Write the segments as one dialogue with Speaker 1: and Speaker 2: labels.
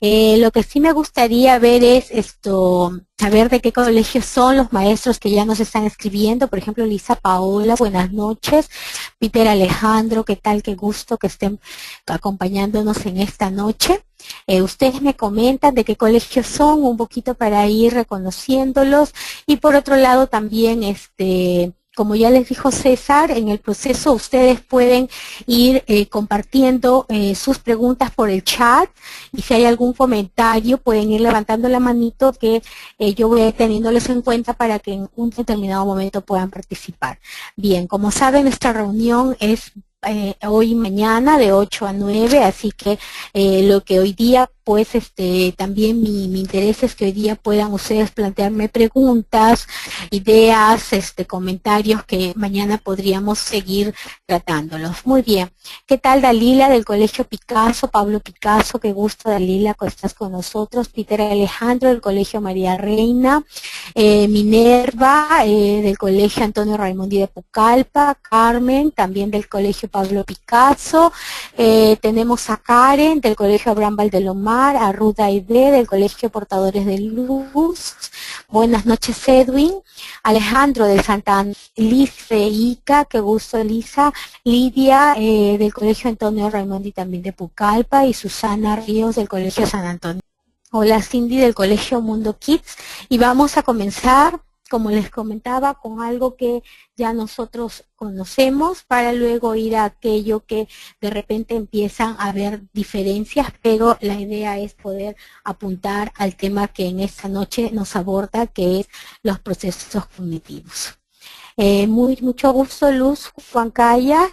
Speaker 1: Lo que sí me gustaría ver es saber de qué colegios son los maestros que ya nos están escribiendo. Por ejemplo, Lisa Paola, buenas noches. Peter Alejandro, qué tal, qué gusto que estén acompañándonos en esta noche. Ustedes me comentan de qué colegios son, un poquito para ir reconociéndolos. Y por otro lado también, como ya les dijo César, en el proceso ustedes pueden ir compartiendo sus preguntas por el chat, y si hay algún comentario pueden ir levantando la manito que yo voy a ir teniéndoles en cuenta para que en un determinado momento puedan participar. Bien, como saben, nuestra reunión es hoy y mañana de 8 a 9, así que lo que hoy día, pues también mi interés es que hoy día puedan ustedes plantearme preguntas, ideas, comentarios que mañana podríamos seguir tratándolos. Muy bien. ¿Qué tal, Dalila del Colegio Picasso? Pablo Picasso, qué gusto, Dalila, que estás con nosotros. Peter Alejandro del Colegio María Reina. Minerva del Colegio Antonio Raimondi de Pucallpa. Carmen, también del Colegio Pablo Picasso. Tenemos a Karen del Colegio Abraham Valdelomar, a Ruth Aide del Colegio Portadores de Luz. Buenas noches, Edwin. Alejandro de Santa Lice Ica, qué gusto, Elisa. Lidia del Colegio Antonio Raimondi también de Pucallpa, y Susana Ríos del Colegio San Antonio. Hola, Cindy del Colegio Mundo Kids, y vamos a comenzar, como les comentaba, con algo que ya nosotros conocemos, para luego ir a aquello que de repente empiezan a haber diferencias, pero la idea es poder apuntar al tema que en esta noche nos aborda, que es los procesos cognitivos. Mucho gusto, Luz, Juan Calla,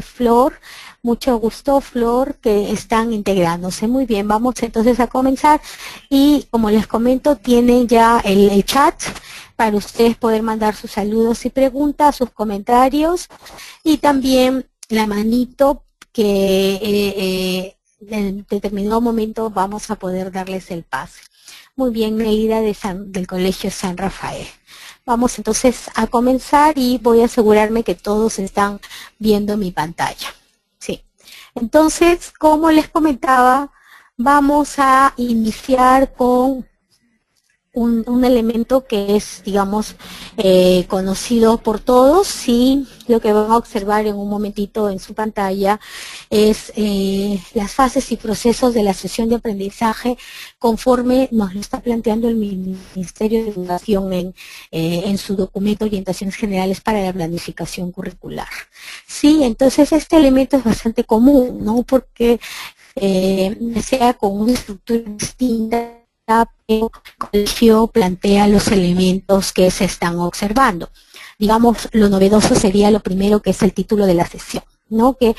Speaker 1: Flor, mucho gusto, Flor, que están integrándose. Muy bien, vamos entonces a comenzar, y como les comento, tienen ya el chat para ustedes poder mandar sus saludos y preguntas, sus comentarios, y también la manito que en determinado momento vamos a poder darles el pase. Muy bien, Neida del Colegio San Rafael. Vamos entonces a comenzar, y voy a asegurarme que todos están viendo mi pantalla. Sí. Entonces, como les comentaba, vamos a iniciar con un elemento que es, digamos, conocido por todos. Sí, lo que van a observar en un momentito en su pantalla es las fases y procesos de la sesión de aprendizaje conforme nos lo está planteando el Ministerio de Educación en su documento Orientaciones Generales para la Planificación Curricular. Sí, entonces este elemento es bastante común, ¿no? Porque sea con una estructura distinta, pero el colegio plantea los elementos que se están observando. Digamos, lo novedoso sería lo primero, que es el título de la sesión, ¿no? Que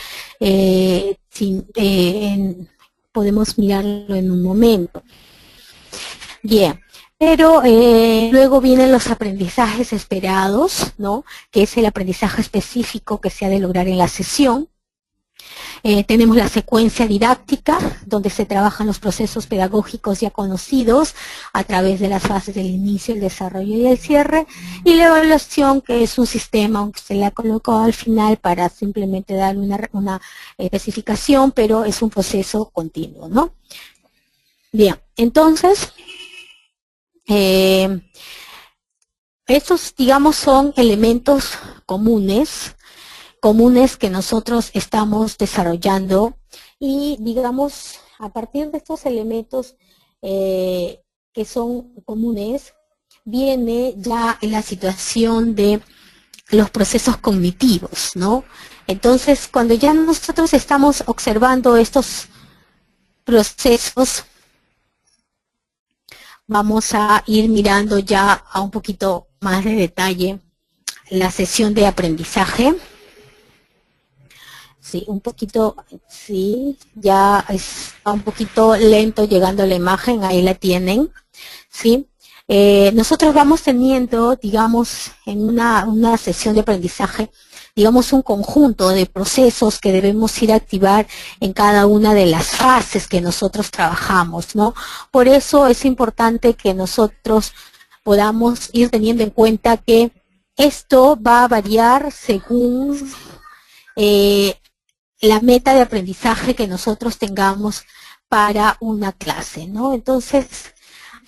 Speaker 1: podemos mirarlo en un momento. Bien, pero luego vienen los aprendizajes esperados, ¿no? Que es el aprendizaje específico que se ha de lograr en la sesión. Tenemos la secuencia didáctica, donde se trabajan los procesos pedagógicos ya conocidos a través de las fases del inicio, el desarrollo y el cierre, y la evaluación, que es un sistema, aunque se la colocó al final para simplemente dar una especificación, pero es un proceso continuo, ¿no? Bien, entonces, estos, digamos, son elementos comunes que nosotros estamos desarrollando, y digamos, a partir de estos elementos que son comunes, viene ya la situación de los procesos cognitivos, ¿no? Entonces, cuando ya nosotros estamos observando estos procesos, vamos a ir mirando ya a un poquito más de detalle la sesión de aprendizaje. Sí, un poquito, sí, ya está un poquito lento llegando la imagen, ahí la tienen, ¿sí? Nosotros vamos teniendo, digamos, en una sesión de aprendizaje, digamos, un conjunto de procesos que debemos ir a activar en cada una de las fases que nosotros trabajamos, ¿no? Por eso es importante que nosotros podamos ir teniendo en cuenta que esto va a variar según la meta de aprendizaje que nosotros tengamos para una clase, ¿no? Entonces,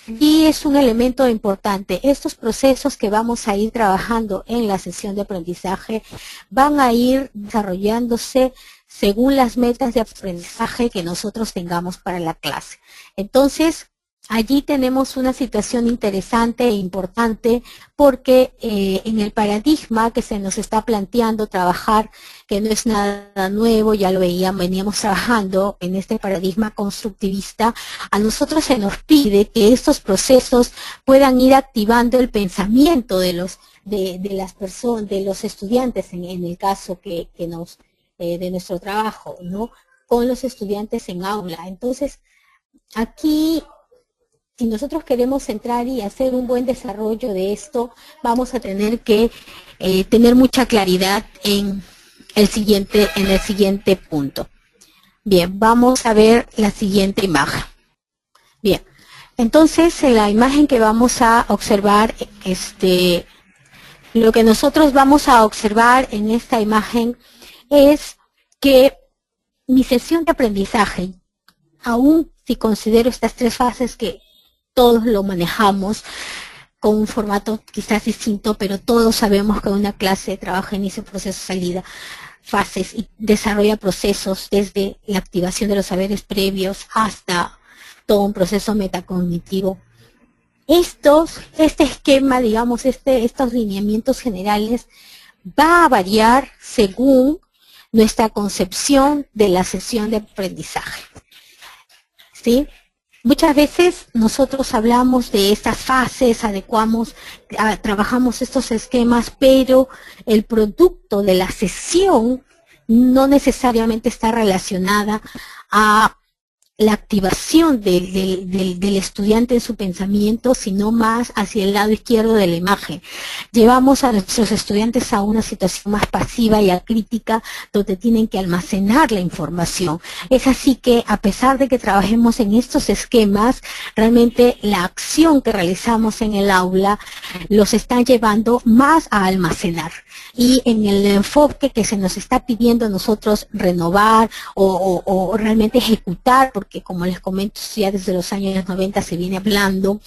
Speaker 1: y es un elemento importante. Estos procesos que vamos a ir trabajando en la sesión de aprendizaje van a ir desarrollándose según las metas de aprendizaje que nosotros tengamos para la clase. Entonces, allí tenemos una situación interesante e importante porque en el paradigma que se nos está planteando trabajar, que no es nada nuevo, ya lo veníamos trabajando en este paradigma constructivista, a nosotros se nos pide que estos procesos puedan ir activando el pensamiento de las personas, de los estudiantes, en el caso de nuestro trabajo, ¿no? Con los estudiantes en aula. Entonces, aquí, si nosotros queremos entrar y hacer un buen desarrollo de esto, vamos a tener que tener mucha claridad en el siguiente punto. Bien, vamos a ver la siguiente imagen. Bien, entonces en la imagen que vamos a observar, lo que nosotros vamos a observar en esta imagen es que mi sesión de aprendizaje, aún si considero estas tres fases que todos lo manejamos con un formato quizás distinto, pero todos sabemos que una clase trabaja inicio, proceso, salida, fases y desarrolla procesos desde la activación de los saberes previos hasta todo un proceso metacognitivo. Este esquema, digamos, estos lineamientos generales va a variar según nuestra concepción de la sesión de aprendizaje, ¿sí? Muchas veces nosotros hablamos de estas fases, trabajamos estos esquemas, pero el producto de la sesión no necesariamente está relacionada a la activación del estudiante en su pensamiento, sino más hacia el lado izquierdo de la imagen. Llevamos a nuestros estudiantes a una situación más pasiva y acrítica, donde tienen que almacenar la información. Es así que, a pesar de que trabajemos en estos esquemas, realmente la acción que realizamos en el aula los está llevando más a almacenar. Y en el enfoque que se nos está pidiendo a nosotros renovar o realmente ejecutar, porque como les comento, ya desde los años 90 se viene hablando,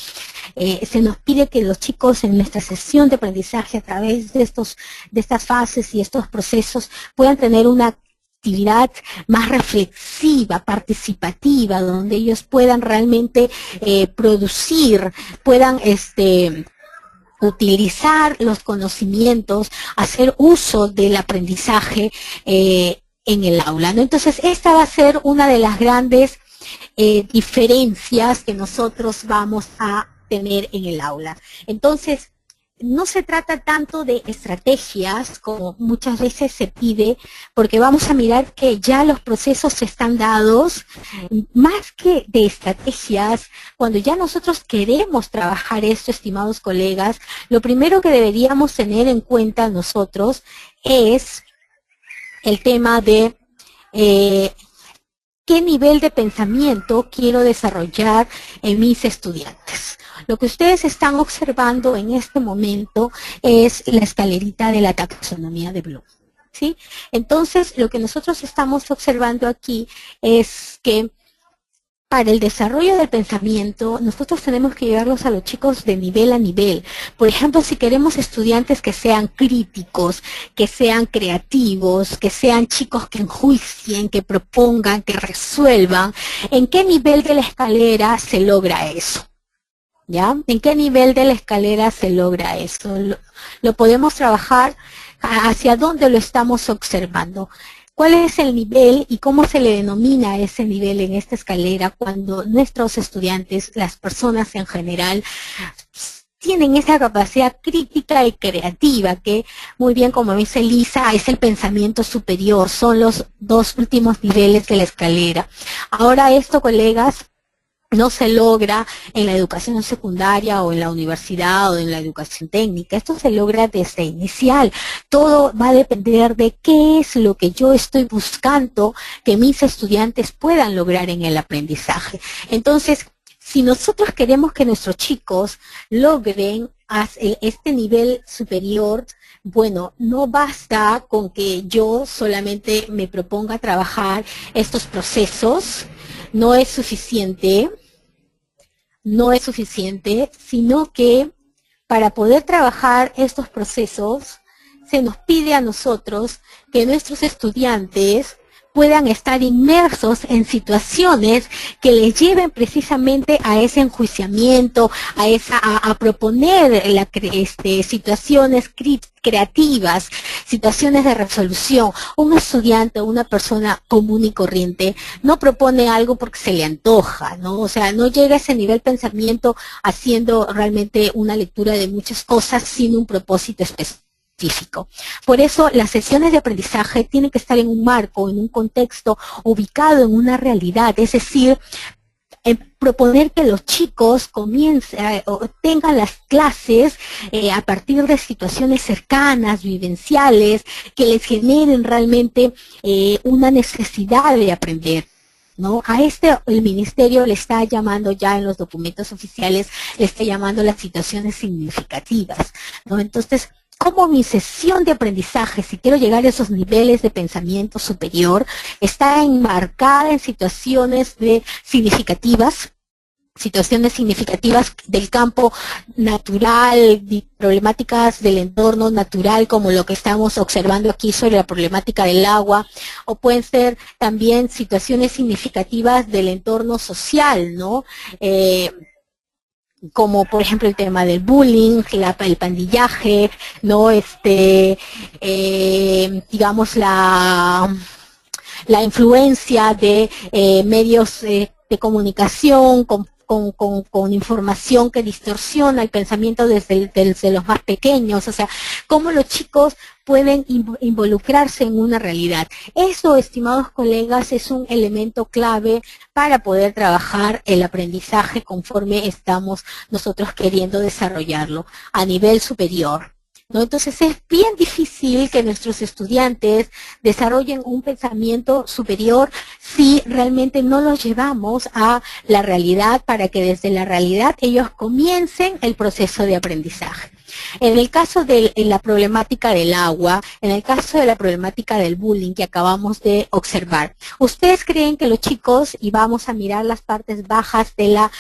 Speaker 1: se nos pide que los chicos en nuestra sesión de aprendizaje a través de estas fases y estos procesos puedan tener una actividad más reflexiva, participativa, donde ellos puedan realmente producir, puedan utilizar los conocimientos, hacer uso del aprendizaje en el aula, ¿no? Entonces, esta va a ser una de las grandes diferencias que nosotros vamos a tener en el aula. Entonces, no se trata tanto de estrategias como muchas veces se pide, porque vamos a mirar que ya los procesos están dados, más que de estrategias. Cuando ya nosotros queremos trabajar esto, estimados colegas, lo primero que deberíamos tener en cuenta nosotros es el tema de qué nivel de pensamiento quiero desarrollar en mis estudiantes. Lo que ustedes están observando en este momento es la escalerita de la taxonomía de Bloom, ¿sí? Entonces, lo que nosotros estamos observando aquí es que para el desarrollo del pensamiento, nosotros tenemos que llevarlos a los chicos de nivel a nivel. Por ejemplo, si queremos estudiantes que sean críticos, que sean creativos, que sean chicos que enjuicien, que propongan, que resuelvan, ¿en qué nivel de la escalera se logra eso? ¿Ya? ¿En qué nivel de la escalera se logra esto? Lo podemos trabajar, hacia dónde lo estamos observando. ¿Cuál es el nivel y cómo se le denomina ese nivel en esta escalera cuando nuestros estudiantes, las personas en general, tienen esa capacidad crítica y creativa que, muy bien como dice Lisa, es el pensamiento superior, son los dos últimos niveles de la escalera? Ahora esto, colegas, no se logra en la educación secundaria o en la universidad o en la educación técnica. Esto se logra desde inicial. Todo va a depender de qué es lo que yo estoy buscando que mis estudiantes puedan lograr en el aprendizaje. Entonces, si nosotros queremos que nuestros chicos logren este nivel superior, bueno, no basta con que yo solamente me proponga trabajar estos procesos no es suficiente, sino que para poder trabajar estos procesos, se nos pide a nosotros que nuestros estudiantes puedan estar inmersos en situaciones que les lleven precisamente a ese enjuiciamiento, a proponer situaciones creativas, situaciones de resolución. Un estudiante o una persona común y corriente no propone algo porque se le antoja, ¿no? O sea, no llega a ese nivel de pensamiento haciendo realmente una lectura de muchas cosas sin un propósito específico. Por eso las sesiones de aprendizaje tienen que estar en un marco, en un contexto ubicado en una realidad, es decir, proponer que los chicos o tengan las clases a partir de situaciones cercanas, vivenciales, que les generen realmente una necesidad de aprender, ¿no? A el ministerio le está llamando ya en los documentos oficiales, le está llamando las situaciones significativas, ¿no? Entonces, como mi sesión de aprendizaje, si quiero llegar a esos niveles de pensamiento superior, está enmarcada en situaciones significativas del campo natural, problemáticas del entorno natural, como lo que estamos observando aquí sobre la problemática del agua, o pueden ser también situaciones significativas del entorno social, ¿no? Como por ejemplo el tema del bullying, el pandillaje, ¿no? Digamos la influencia de medios de comunicación con información que distorsiona el pensamiento desde los más pequeños, o sea, cómo los chicos pueden involucrarse en una realidad. Eso, estimados colegas, es un elemento clave para poder trabajar el aprendizaje conforme estamos nosotros queriendo desarrollarlo a nivel superior, ¿no? Entonces es bien difícil que nuestros estudiantes desarrollen un pensamiento superior si realmente no los llevamos a la realidad para que desde la realidad ellos comiencen el proceso de aprendizaje. En el caso de la problemática del agua, en el caso de la problemática del bullying que acabamos de observar, ¿ustedes creen que los chicos, y vamos a mirar las partes bajas de la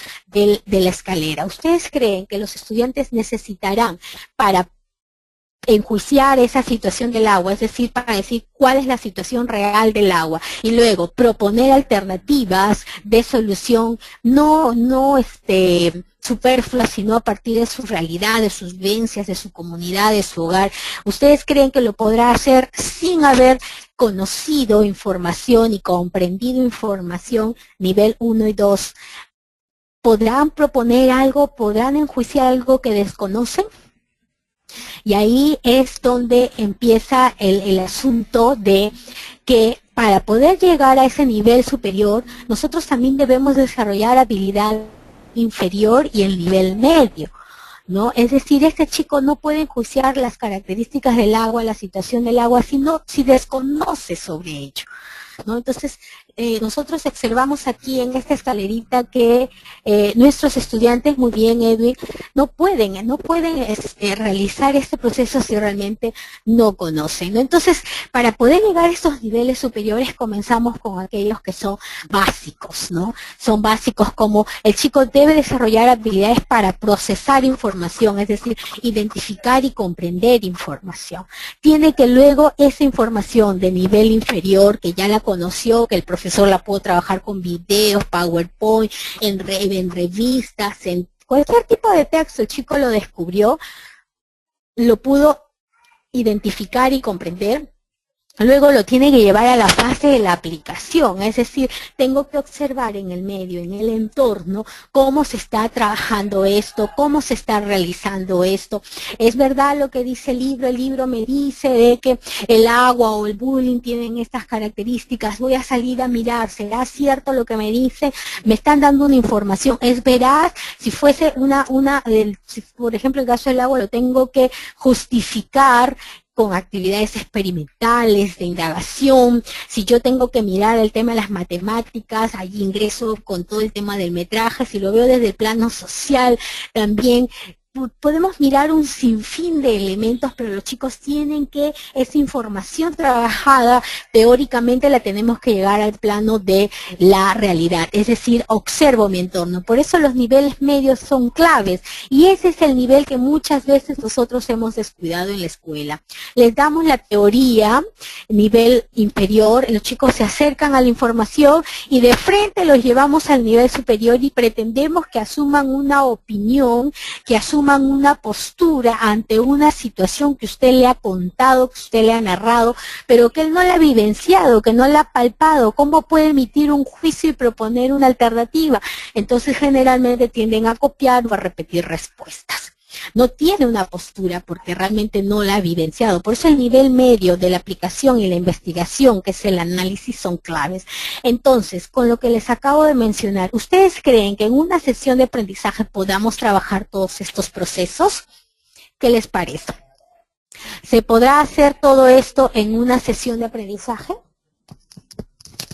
Speaker 1: escalera, ¿ustedes creen que los estudiantes necesitarán para enjuiciar esa situación del agua, es decir, para decir cuál es la situación real del agua y luego proponer alternativas de solución no superfluas, sino a partir de su realidad, de sus vivencias, de su comunidad, de su hogar? ¿Ustedes creen que lo podrá hacer sin haber conocido información y comprendido información nivel 1 y 2? ¿Podrán proponer algo, podrán enjuiciar algo que desconocen? Y ahí es donde empieza el asunto de que para poder llegar a ese nivel superior, nosotros también debemos desarrollar habilidad inferior y el nivel medio, ¿no? Es decir, este chico no puede enjuiciar las características del agua, la situación del agua, si desconoce sobre ello, ¿no? Entonces, nosotros observamos aquí en esta escalerita que nuestros estudiantes, muy bien Edwin, no pueden realizar este proceso si realmente no conocen, ¿no? Entonces, para poder llegar a estos niveles superiores comenzamos con aquellos que son básicos, ¿no? Son básicos como el chico debe desarrollar habilidades para procesar información, es decir, identificar y comprender información. Tiene que luego esa información de nivel inferior, que ya la conoció, que el profesor la pudo trabajar con videos, PowerPoint, en revistas, en cualquier tipo de texto, el chico lo descubrió, lo pudo identificar y comprender. Luego lo tiene que llevar a la fase de la aplicación, es decir, tengo que observar en el medio, en el entorno, cómo se está trabajando esto, cómo se está realizando esto. Es verdad lo que dice el libro me dice de que el agua o el bullying tienen estas características, voy a salir a mirar, ¿será cierto lo que me dice? Me están dando una información, ¿es veraz? Si fuese si por ejemplo el caso del agua lo tengo que justificar con actividades experimentales, de indagación. Si yo tengo que mirar el tema de las matemáticas, allí ingreso con todo el tema del metraje. Si lo veo desde el plano social, también podemos mirar un sinfín de elementos, pero los chicos tienen que, esa información trabajada, teóricamente la tenemos que llegar al plano de la realidad, es decir, observo mi entorno. Por eso los niveles medios son claves, y ese es el nivel que muchas veces nosotros hemos descuidado en la escuela. Les damos la teoría, nivel inferior, los chicos se acercan a la información, y de frente los llevamos al nivel superior y pretendemos que asuman una opinión, que asuman una postura ante una situación que usted le ha contado, que usted le ha narrado, pero que él no la ha vivenciado, que no la ha palpado. ¿Cómo puede emitir un juicio y proponer una alternativa? Entonces generalmente tienden a copiar o a repetir respuestas. No tiene una postura porque realmente no la ha vivenciado. Por eso el nivel medio de la aplicación y la investigación, que es el análisis, son claves. Entonces, con lo que les acabo de mencionar, ¿ustedes creen que en una sesión de aprendizaje podamos trabajar todos estos procesos? ¿Qué les parece? ¿Se podrá hacer todo esto en una sesión de aprendizaje?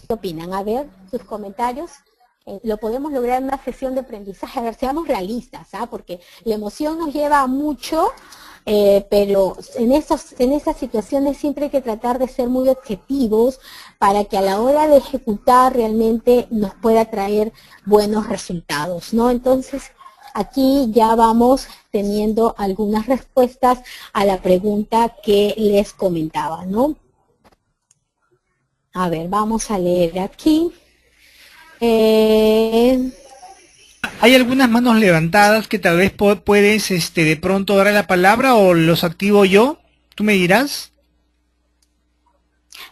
Speaker 1: ¿Qué opinan? A ver, sus comentarios. Lo podemos lograr en una sesión de aprendizaje. A ver, seamos realistas, ¿ah? Porque la emoción nos lleva a mucho, pero en esas situaciones siempre hay que tratar de ser muy objetivos para que a la hora de ejecutar realmente nos pueda traer buenos resultados, ¿no? Entonces, aquí ya vamos teniendo algunas respuestas a la pregunta que les comentaba, ¿no? A ver, vamos a leer aquí.
Speaker 2: Hay algunas manos levantadas que tal vez puedes de pronto dar la palabra, o los activo yo. ¿Tú me dirás?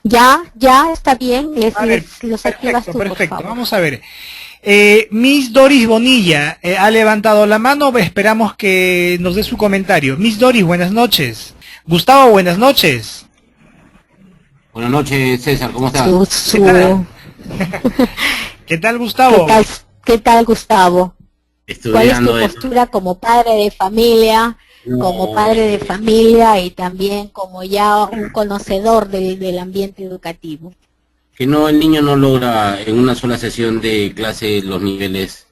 Speaker 1: Ya está bien. Los activas tú,
Speaker 2: perfecto.
Speaker 1: por favor.
Speaker 2: Vamos a ver. Miss Doris Bonilla ha levantado la mano. Esperamos que nos dé su comentario. Miss Doris, buenas noches. Gustavo, buenas noches.
Speaker 3: Buenas noches, César, ¿cómo estás?
Speaker 2: ¿Qué tal? ¿Qué tal, Gustavo?
Speaker 1: ¿Qué tal, Gustavo? ¿Cuál es tu
Speaker 3: Estudiando
Speaker 1: postura como padre de familia, y también como ya un conocedor del ambiente educativo?
Speaker 3: que no, el niño no logra en una sola sesión de clase los niveles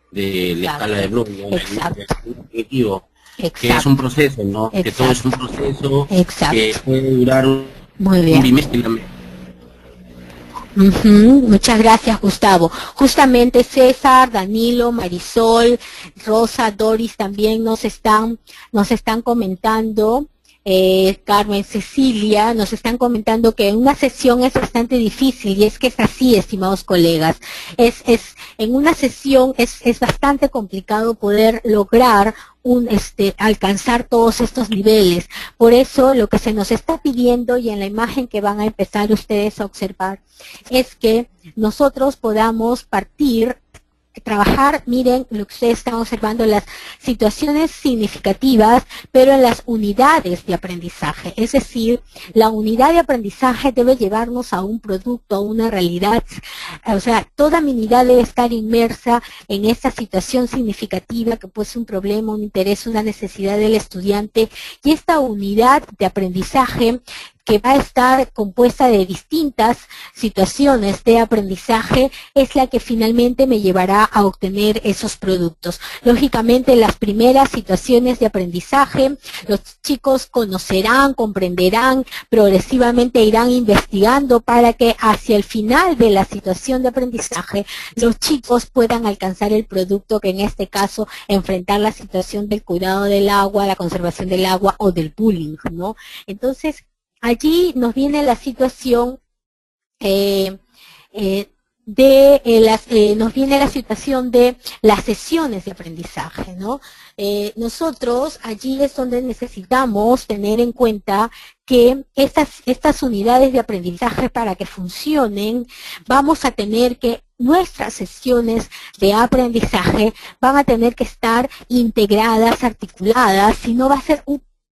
Speaker 3: de la escala de Bloom, ¿no?
Speaker 1: Exacto.
Speaker 3: Cognitivo, que es un proceso, ¿no?
Speaker 1: Exacto.
Speaker 3: Que todo es un proceso.
Speaker 1: Exacto.
Speaker 3: Que puede durar
Speaker 1: Muy bien.
Speaker 3: un bimestre.
Speaker 1: Muchas gracias, Gustavo. Justamente César, Danilo, Marisol, Rosa, Doris también nos están comentando, Carmen, Cecilia, nos están comentando que una sesión es bastante difícil, y es que es así, estimados colegas. En una sesión es bastante complicado poder lograr alcanzar todos estos niveles. Por eso lo que se nos está pidiendo, y en la imagen que van a empezar ustedes a observar, es que nosotros podamos trabajar, miren lo que ustedes están observando, las situaciones significativas, pero en las unidades de aprendizaje. Es decir, la unidad de aprendizaje debe llevarnos a un producto, a una realidad. O sea, toda mi unidad debe estar inmersa en esta situación significativa, que puede ser un problema, un interés, una necesidad del estudiante, y esta unidad de aprendizaje, que va a estar compuesta de distintas situaciones de aprendizaje, es la que finalmente me llevará a obtener esos productos. Lógicamente, las primeras situaciones de aprendizaje, los chicos conocerán, comprenderán, progresivamente irán investigando para que hacia el final de la situación de aprendizaje, los chicos puedan alcanzar el producto, que en este caso, enfrentar la situación del cuidado del agua, la conservación del agua o del bullying, ¿no? Entonces, allí nos viene la situación nos viene la situación de las sesiones de aprendizaje, ¿no? Nosotros allí es donde necesitamos tener en cuenta que estas unidades de aprendizaje, para que funcionen, vamos a tener que nuestras sesiones de aprendizaje van a tener que estar integradas, articuladas, si no va a ser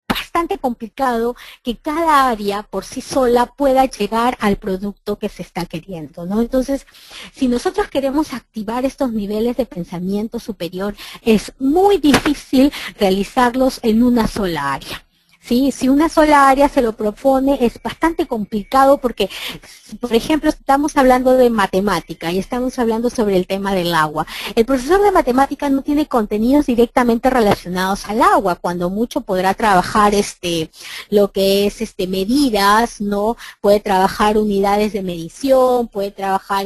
Speaker 1: bastante complicado que cada área por sí sola pueda llegar al producto que se está queriendo, ¿no? Entonces, si nosotros queremos activar estos niveles de pensamiento superior, es muy difícil realizarlos en una sola área. ¿sí? Si una sola área se lo propone es bastante complicado porque, por ejemplo, estamos hablando de matemática y estamos hablando sobre el tema del agua. El profesor de matemática no tiene contenidos directamente relacionados al agua, cuando mucho podrá trabajar lo que es medidas, ¿no? Puede trabajar unidades de medición, puede trabajar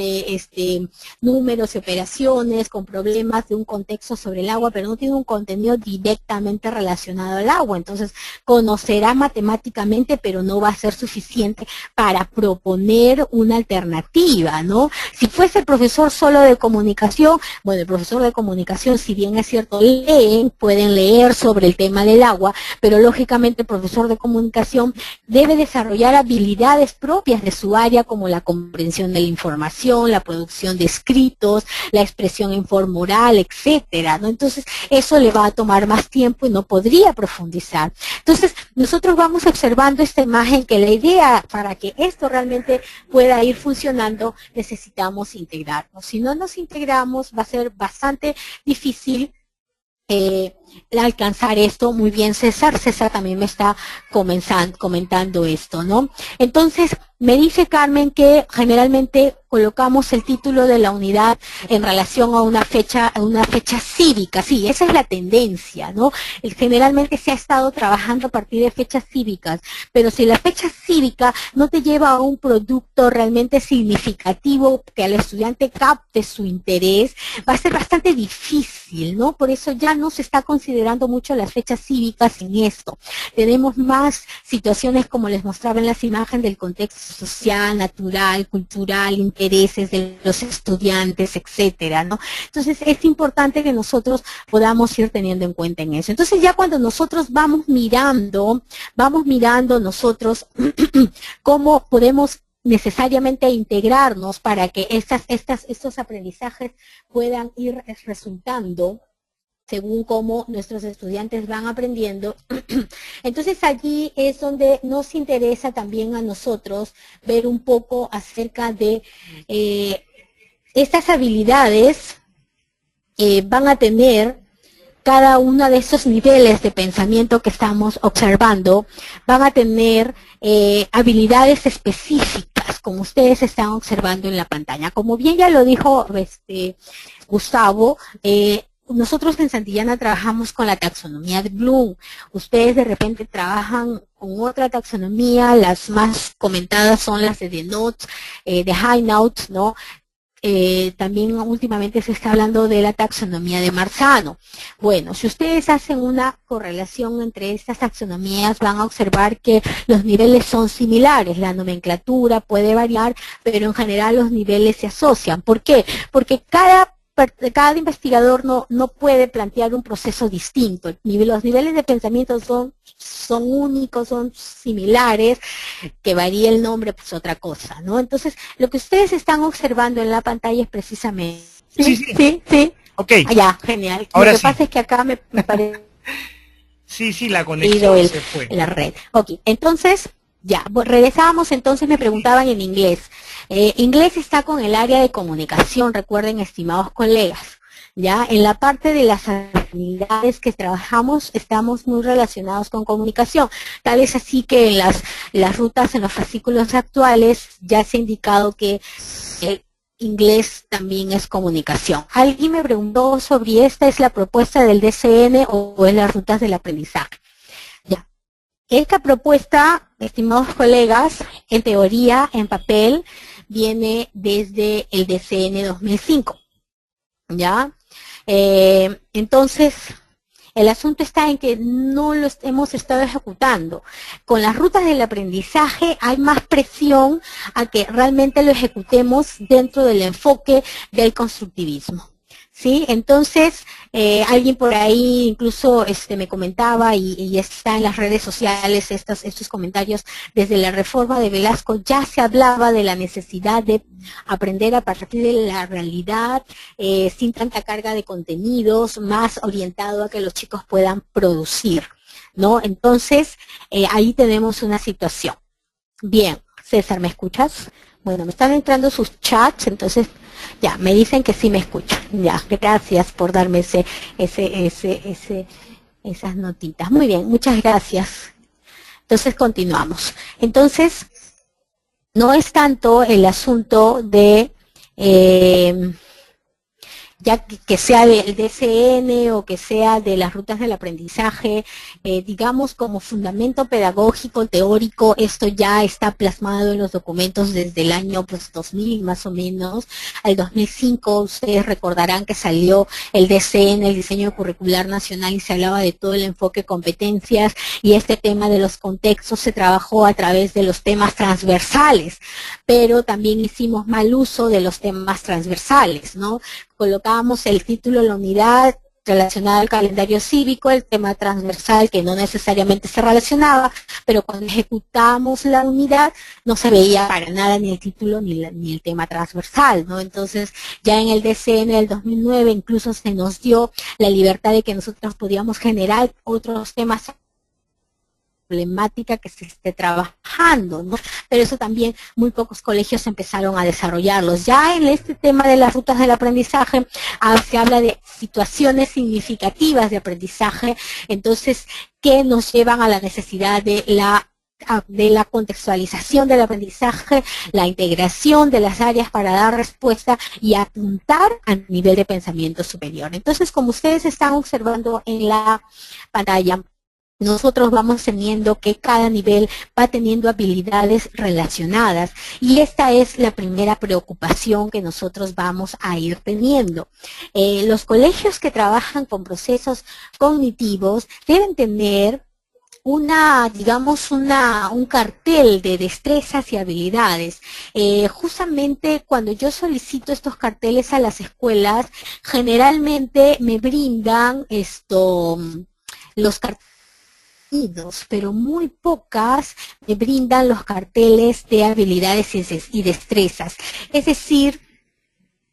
Speaker 1: números y operaciones con problemas de un contexto sobre el agua, pero no tiene un contenido directamente relacionado al agua. Entonces, conocerá matemáticamente, pero no va a ser suficiente para proponer una alternativa, ¿no? Si fuese el profesor solo de comunicación, bueno, el profesor de comunicación, si bien es cierto, pueden leer sobre el tema del agua, pero lógicamente el profesor de comunicación debe desarrollar habilidades propias de su área, como la comprensión de la información, la producción de escritos, la expresión informal, etcétera, ¿no? Entonces, eso le va a tomar más tiempo y no podría profundizar. Entonces, nosotros vamos observando esta imagen que la idea para que esto realmente pueda ir funcionando, necesitamos integrarnos. Si no nos integramos, va a ser bastante difícil alcanzar esto. Muy bien, César también me está comentando esto, ¿no? Entonces, me dice Carmen que generalmente colocamos el título de la unidad en relación a una fecha cívica. Sí, esa es la tendencia, ¿no? Generalmente se ha estado trabajando a partir de fechas cívicas, pero si la fecha cívica no te lleva a un producto realmente significativo que al estudiante capte su interés, va a ser bastante difícil, ¿no? Por eso ya no se está considerando mucho las fechas cívicas en esto. Tenemos más situaciones, como les mostraba en las imágenes, del contexto social, natural, cultural, intereses de los estudiantes, etcétera, ¿no? Entonces, es importante que nosotros podamos ir teniendo en cuenta en eso. Entonces, ya cuando nosotros vamos mirando nosotros cómo podemos necesariamente integrarnos para que estos aprendizajes puedan ir resultando según cómo nuestros estudiantes van aprendiendo. Entonces allí es donde nos interesa también a nosotros ver un poco acerca de estas habilidades van a tener cada uno de esos niveles de pensamiento que estamos observando, van a tener habilidades específicas, como ustedes están observando en la pantalla. Como bien ya lo dijo Gustavo, nosotros en Santillana trabajamos con la taxonomía de Bloom. Ustedes de repente trabajan con otra taxonomía, las más comentadas son las de Denotes, de Hainaut, ¿no? También últimamente se está hablando de la taxonomía de Marzano. Bueno, si ustedes hacen una correlación entre estas taxonomías, van a observar que los niveles son similares. La nomenclatura puede variar, pero en general los niveles se asocian. ¿Por qué? Porque cada investigador no puede plantear un proceso distinto. Los niveles de pensamiento son únicos, son similares, que varíe el nombre, pues otra cosa, ¿no? Entonces, lo que ustedes están observando en la pantalla es precisamente... Sí.
Speaker 2: Ok.
Speaker 1: Ya, genial.
Speaker 2: Ahora
Speaker 1: lo que pasa es que acá me parece...
Speaker 2: Sí, la conexión se fue.
Speaker 1: La red. Ok, entonces... Ya, regresábamos, entonces me preguntaban en inglés. Inglés está con el área de comunicación, recuerden, estimados colegas. Ya, en la parte de las habilidades que trabajamos, estamos muy relacionados con comunicación. Tal es así que en las rutas, en los fascículos actuales, ya se ha indicado que inglés también es comunicación. Alguien me preguntó sobre esta, ¿es la propuesta del DCN o es las rutas del aprendizaje? Ya. Esta propuesta, estimados colegas, en teoría, en papel, viene desde el DCN 2005, ¿ya? Entonces, el asunto está en que no lo hemos estado ejecutando. Con las rutas del aprendizaje hay más presión a que realmente lo ejecutemos dentro del enfoque del constructivismo. ¿Sí? Entonces, alguien por ahí incluso me comentaba y está en las redes sociales estos comentarios, desde la reforma de Velasco ya se hablaba de la necesidad de aprender a partir de la realidad, sin tanta carga de contenidos, más orientado a que los chicos puedan producir, ¿no? Entonces, ahí tenemos una situación. Bien, César, ¿me escuchas? Bueno, me están entrando sus chats, entonces ya, me dicen que sí me escuchan. Ya, gracias por darme esas notitas. Muy bien, muchas gracias. Entonces continuamos. Entonces, no es tanto el asunto de ya que sea del DCN o que sea de las rutas del aprendizaje, digamos como fundamento pedagógico, teórico, esto ya está plasmado en los documentos desde el año 2000 más o menos, al 2005 ustedes recordarán que salió el DCN, el Diseño Curricular Nacional, y se hablaba de todo el enfoque competencias, y este tema de los contextos se trabajó a través de los temas transversales, pero también hicimos mal uso de los temas transversales, ¿no? Colocábamos el título, la unidad relacionada al calendario cívico, el tema transversal que no necesariamente se relacionaba, pero cuando ejecutábamos la unidad no se veía para nada ni el título ni el tema transversal, ¿no? Entonces ya en el DCN del 2009 incluso se nos dio la libertad de que nosotros podíamos generar otros temas problemática que se esté trabajando, ¿no? Pero eso también muy pocos colegios empezaron a desarrollarlos. Ya en este tema de las rutas del aprendizaje se habla de situaciones significativas de aprendizaje, entonces, que nos llevan a la necesidad de la contextualización del aprendizaje, la integración de las áreas para dar respuesta y apuntar a nivel de pensamiento superior. Entonces, como ustedes están observando en la pantalla, nosotros vamos teniendo que cada nivel va teniendo habilidades relacionadas, y esta es la primera preocupación que nosotros vamos a ir teniendo. Los colegios que trabajan con procesos cognitivos deben tener digamos, un cartel de destrezas y habilidades. Justamente cuando yo solicito estos carteles a las escuelas, generalmente me brindan los carteles, pero muy pocas me brindan los carteles de habilidades y destrezas. Es decir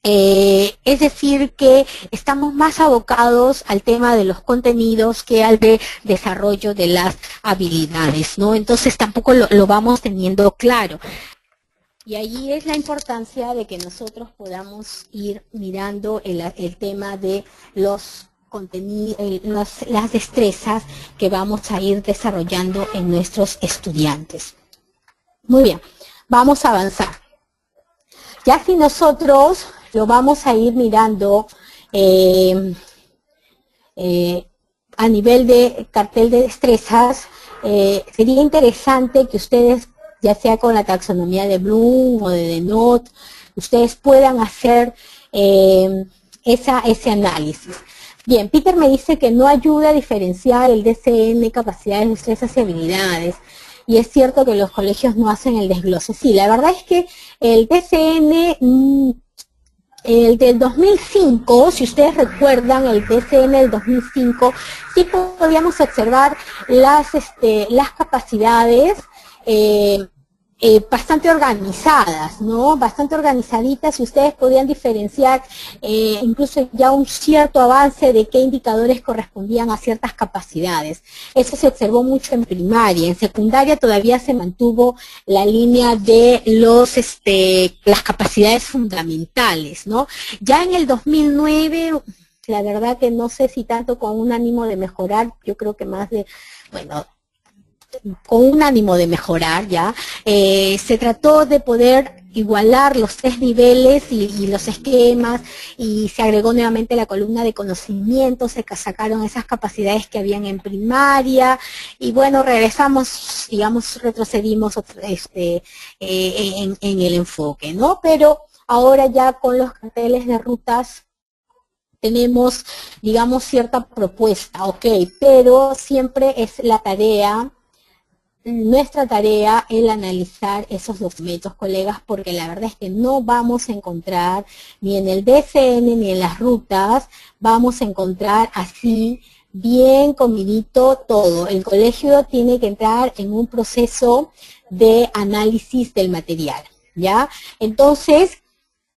Speaker 1: que estamos más abocados al tema de los contenidos que al de desarrollo de las habilidades, ¿no? Entonces tampoco lo vamos teniendo claro. Y ahí es la importancia de que nosotros podamos ir mirando el tema de los contenidos, las destrezas que vamos a ir desarrollando en nuestros estudiantes. Muy bien, vamos a avanzar. Ya si nosotros lo vamos a ir mirando a nivel de cartel de destrezas, sería interesante que ustedes, ya sea con la taxonomía de Bloom o de Denot, ustedes puedan hacer ese análisis. Bien, Peter me dice que no ayuda a diferenciar el DCN, capacidades, destrezas y habilidades. Y es cierto que los colegios no hacen el desglose. Sí, la verdad es que el DCN, el del 2005, si ustedes recuerdan, el DCN del 2005, sí podíamos observar las capacidades bastante organizadas, ¿no? Bastante organizaditas, y ustedes podían diferenciar incluso ya un cierto avance de qué indicadores correspondían a ciertas capacidades. Eso se observó mucho en primaria. En secundaria todavía se mantuvo la línea de las capacidades fundamentales, ¿no? Ya en el 2009, la verdad que no sé si tanto con un ánimo de mejorar, yo creo que más de, bueno, con un ánimo de mejorar, ya, se trató de poder igualar los 3 niveles y los esquemas, y se agregó nuevamente la columna de conocimiento, se sacaron esas capacidades que habían en primaria, y bueno, regresamos, digamos, retrocedimos en el enfoque, ¿no? Pero ahora ya con los carteles de rutas tenemos, digamos, cierta propuesta, ok, pero siempre es nuestra tarea el analizar esos documentos, colegas, porque la verdad es que no vamos a encontrar, ni en el DCN ni en las rutas, vamos a encontrar así bien comidito todo. El colegio tiene que entrar en un proceso de análisis del material, ¿ya? Entonces,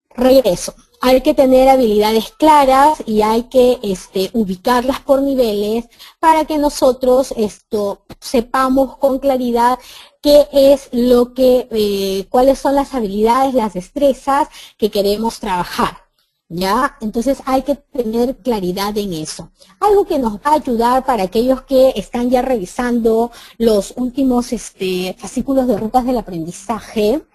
Speaker 1: regreso. Hay que tener habilidades claras y hay que ubicarlas por niveles para que nosotros sepamos con claridad qué es cuáles son las habilidades, las destrezas que queremos trabajar. ¿Ya? Entonces hay que tener claridad en eso. Algo que nos va a ayudar para aquellos que están ya revisando los últimos fascículos de rutas del aprendizaje.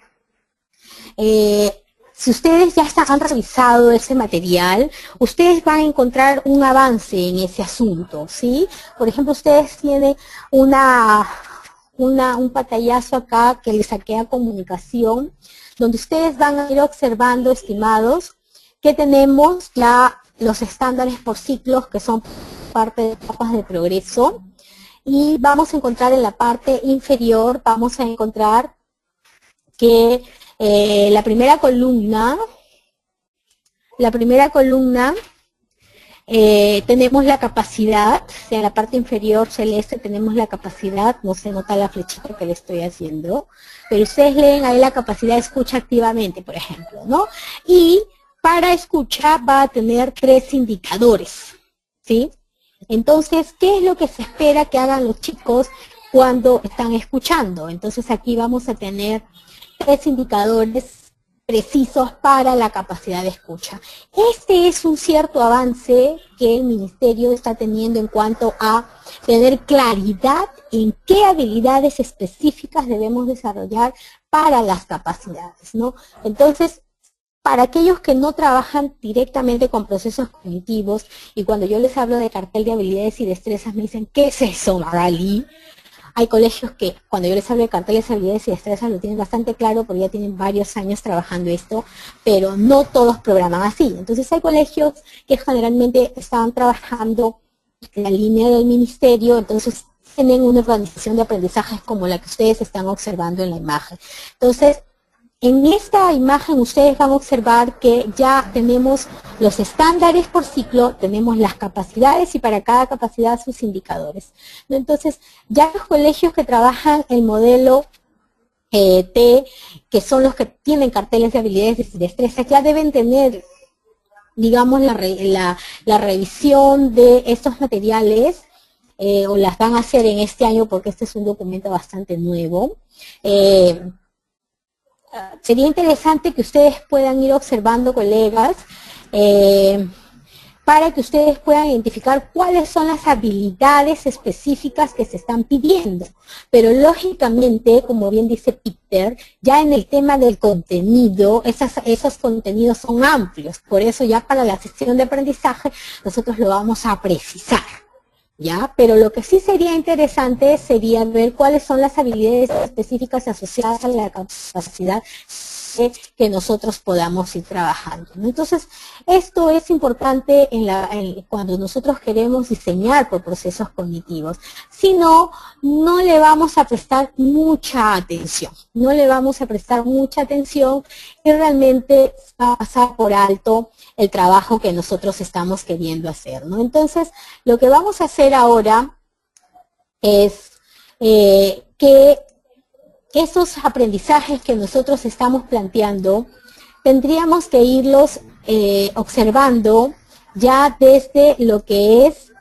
Speaker 1: Si ustedes ya han revisado ese material, ustedes van a encontrar un avance en ese asunto, ¿sí? Por ejemplo, ustedes tienen un pantallazo acá que les saqué a comunicación, donde ustedes van a ir observando, estimados, que tenemos ya los estándares por ciclos, que son parte de etapas de progreso, y vamos a encontrar en la parte inferior, vamos a encontrar que la primera columna, tenemos la capacidad, o sea, en la parte inferior celeste tenemos la capacidad, no se nota la flechita que le estoy haciendo, pero ustedes leen ahí la capacidad de escucha activamente, por ejemplo, ¿no? Y para escucha va a tener 3 indicadores, ¿sí? Entonces, ¿qué es lo que se espera que hagan los chicos cuando están escuchando? Entonces aquí vamos a tener 3 indicadores precisos para la capacidad de escucha. Este es un cierto avance que el Ministerio está teniendo en cuanto a tener claridad en qué habilidades específicas debemos desarrollar para las capacidades, ¿no? Entonces, para aquellos que no trabajan directamente con procesos cognitivos, y cuando yo les hablo de cartel de habilidades y destrezas, me dicen, ¿qué es eso, Magali? Hay colegios que cuando yo les hablo de carteles de habilidades y destrezas lo tienen bastante claro porque ya tienen varios años trabajando esto, pero no todos programan así. Entonces hay colegios que generalmente están trabajando en la línea del ministerio, entonces tienen una organización de aprendizajes como la que ustedes están observando en la imagen. Entonces, en esta imagen ustedes van a observar que ya tenemos los estándares por ciclo, tenemos las capacidades y para cada capacidad sus indicadores. Entonces, ya los colegios que trabajan el modelo T, que son los que tienen carteles de habilidades y destrezas, ya deben tener, digamos, la revisión de estos materiales, o las van a hacer en este año porque este es un documento bastante nuevo. Sería interesante que ustedes puedan ir observando, colegas, para que ustedes puedan identificar cuáles son las habilidades específicas que se están pidiendo. Pero lógicamente, como bien dice Peter, ya en el tema del contenido, esos contenidos son amplios. Por eso ya para la sesión de aprendizaje nosotros lo vamos a precisar. ¿Ya? Pero lo que sí sería interesante sería ver cuáles son las habilidades específicas asociadas a la capacidad que nosotros podamos ir trabajando, ¿no? Entonces, esto es importante cuando nosotros queremos diseñar por procesos cognitivos. Si no, no le vamos a prestar mucha atención. No le vamos a prestar mucha atención y realmente va a pasar por alto el trabajo que nosotros estamos queriendo hacer, ¿no? Entonces, lo que vamos a hacer ahora es que esos aprendizajes que nosotros estamos planteando, tendríamos que irlos observando ya desde lo que es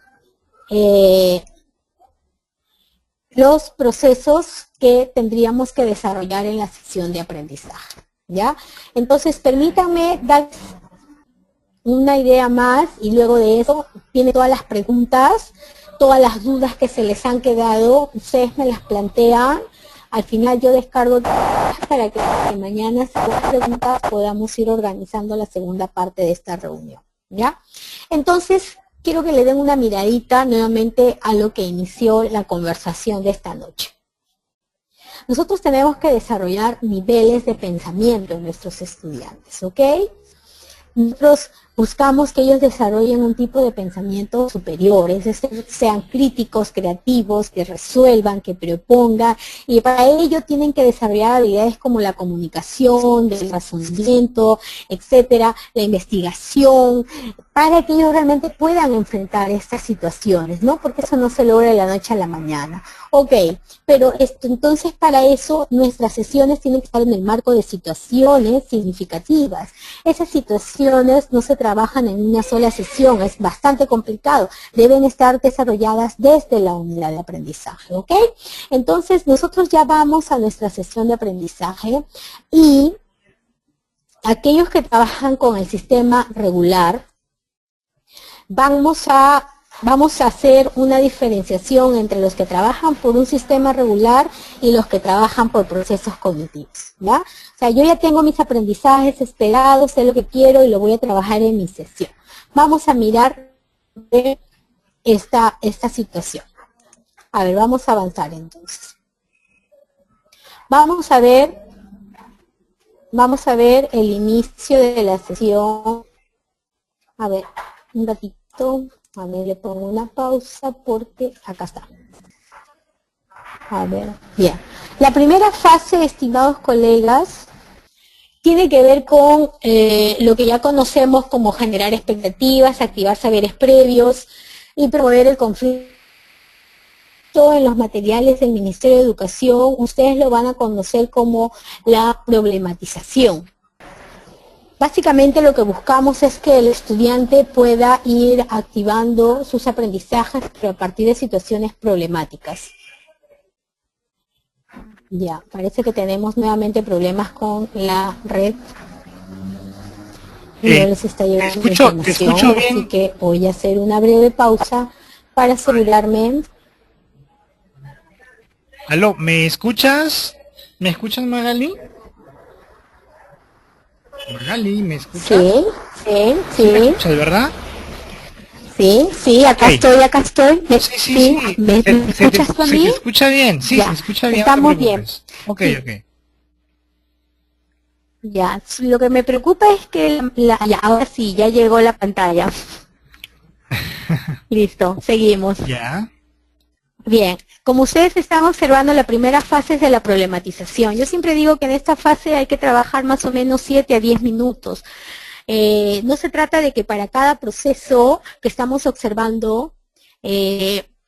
Speaker 1: los procesos que tendríamos que desarrollar en la sesión de aprendizaje, ¿ya? Entonces, permítanme dar una idea más y luego de eso vienen todas las preguntas, todas las dudas que se les han quedado, ustedes me las plantean. Al final yo descargo para que mañana, si hay preguntas, podamos ir organizando la segunda parte de esta reunión, ¿ya? Entonces, quiero que le den una miradita nuevamente a lo que inició la conversación de esta noche. Nosotros tenemos que desarrollar niveles de pensamiento en nuestros estudiantes, ¿ok? Nosotros buscamos que ellos desarrollen un tipo de pensamiento superior, es decir, sean críticos, creativos, que resuelvan, que propongan, y para ello tienen que desarrollar habilidades como la comunicación, el razonamiento, etcétera, la investigación, para que ellos realmente puedan enfrentar estas situaciones, ¿no? Porque eso no se logra de la noche a la mañana. Ok, pero entonces para eso nuestras sesiones tienen que estar en el marco de situaciones significativas. Esas situaciones no se trabajan en una sola sesión, es bastante complicado. Deben estar desarrolladas desde la unidad de aprendizaje, ¿ok? Entonces nosotros ya vamos a nuestra sesión de aprendizaje y aquellos que trabajan con el sistema regular, vamos a hacer una diferenciación entre los que trabajan por un sistema regular y los que trabajan por procesos cognitivos, ¿ya? O sea, yo ya tengo mis aprendizajes esperados, sé lo que quiero y lo voy a trabajar en mi sesión. Vamos a mirar esta situación. A ver, vamos a avanzar entonces. Vamos a ver el inicio de la sesión. A ver, un ratito. A ver, le pongo una pausa porque acá está. A ver, bien. La primera fase, estimados colegas, tiene que ver con lo que ya conocemos como generar expectativas, activar saberes previos y promover el conflicto. En los materiales del Ministerio de Educación, ustedes lo van a conocer como la problematización. Básicamente lo que buscamos es que el estudiante pueda ir activando sus aprendizajes, pero a partir de situaciones problemáticas. Ya, parece que tenemos nuevamente problemas con la red. No les está llegando información,
Speaker 2: te escucho bien.
Speaker 1: así que voy a hacer una breve pausa para asegurarme.
Speaker 2: Aló, ¿me escuchas? ¿Me escuchas, Magali? Magali, ¿me escuchas?
Speaker 1: Sí.
Speaker 2: ¿Me escuchas, verdad?
Speaker 1: Sí, acá estoy.
Speaker 2: Sí.
Speaker 1: ¿Me escuchas tú a mí?
Speaker 2: Se te escucha bien, sí,
Speaker 1: ya,
Speaker 2: se escucha bien.
Speaker 1: Estamos bien.
Speaker 2: Ok.
Speaker 1: Ya, lo que me preocupa es que ya, ahora sí, ya llegó la pantalla. Listo, seguimos.
Speaker 2: Ya.
Speaker 1: Bien, como ustedes están observando, la primera fase es de la problematización. Yo siempre digo que en esta fase hay que trabajar más o menos 7 a 10 minutos. No se trata de que para cada proceso que estamos observando,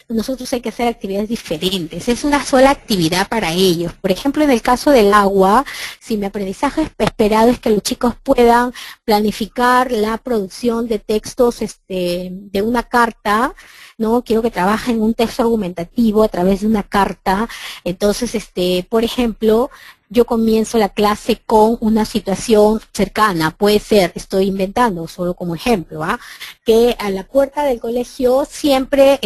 Speaker 1: nosotros hay que hacer actividades diferentes. Es una sola actividad para ellos. Por ejemplo, en el caso del agua, si mi aprendizaje esperado es que los chicos puedan planificar la producción de textos de una carta, ¿no? Quiero que trabajen un texto argumentativo a través de una carta. Entonces, por ejemplo, yo comienzo la clase con una situación cercana, puede ser, estoy inventando solo como ejemplo, que a la puerta del colegio siempre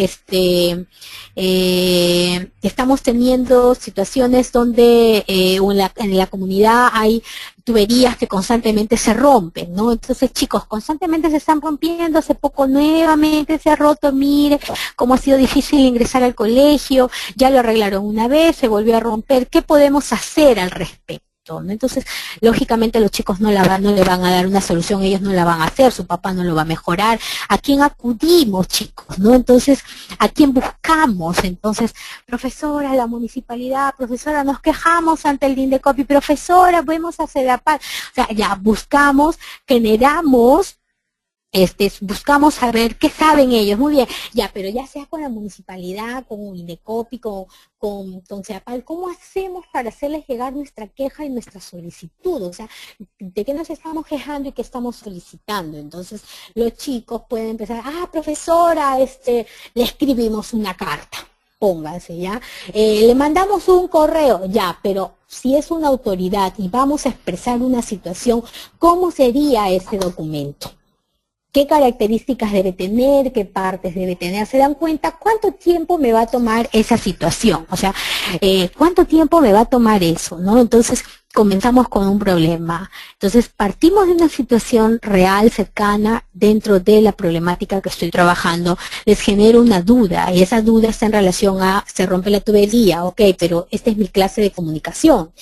Speaker 1: estamos teniendo situaciones donde en la comunidad hay tuberías que constantemente se rompen, ¿no? Entonces, chicos, constantemente se están rompiendo, hace poco nuevamente se ha roto, mire cómo ha sido difícil ingresar al colegio, ya lo arreglaron una vez, se volvió a romper, ¿qué podemos hacer al respecto? ¿No? Entonces, lógicamente los chicos no le van a dar una solución, ellos no la van a hacer, su papá no lo va a mejorar. ¿A quién acudimos, chicos? ¿No? Entonces, ¿a quién buscamos? Entonces, profesora, la municipalidad, profesora, nos quejamos ante el INDECOPI, profesora, podemos hacer la paz. O sea, ya buscamos, generamos, buscamos saber qué saben ellos, muy bien, ya, pero ya sea con la municipalidad, con INDECOPI, con CEAPAL, ¿cómo hacemos para hacerles llegar nuestra queja y nuestra solicitud? O sea, ¿de qué nos estamos quejando y qué estamos solicitando? Entonces, los chicos pueden empezar, profesora, le escribimos una carta, pónganse, ¿ya? Le mandamos un correo, ya, pero si es una autoridad y vamos a expresar una situación, ¿cómo sería ese documento? ¿Qué características debe tener? ¿Qué partes debe tener? ¿Se dan cuenta cuánto tiempo me va a tomar esa situación? O sea, ¿cuánto tiempo me va a tomar eso? ¿No? Entonces, comenzamos con un problema. Entonces, partimos de una situación real, cercana, dentro de la problemática que estoy trabajando. Les genero una duda, y esa duda está en relación a, se rompe la tubería, ok, pero esta es mi clase de comunicación.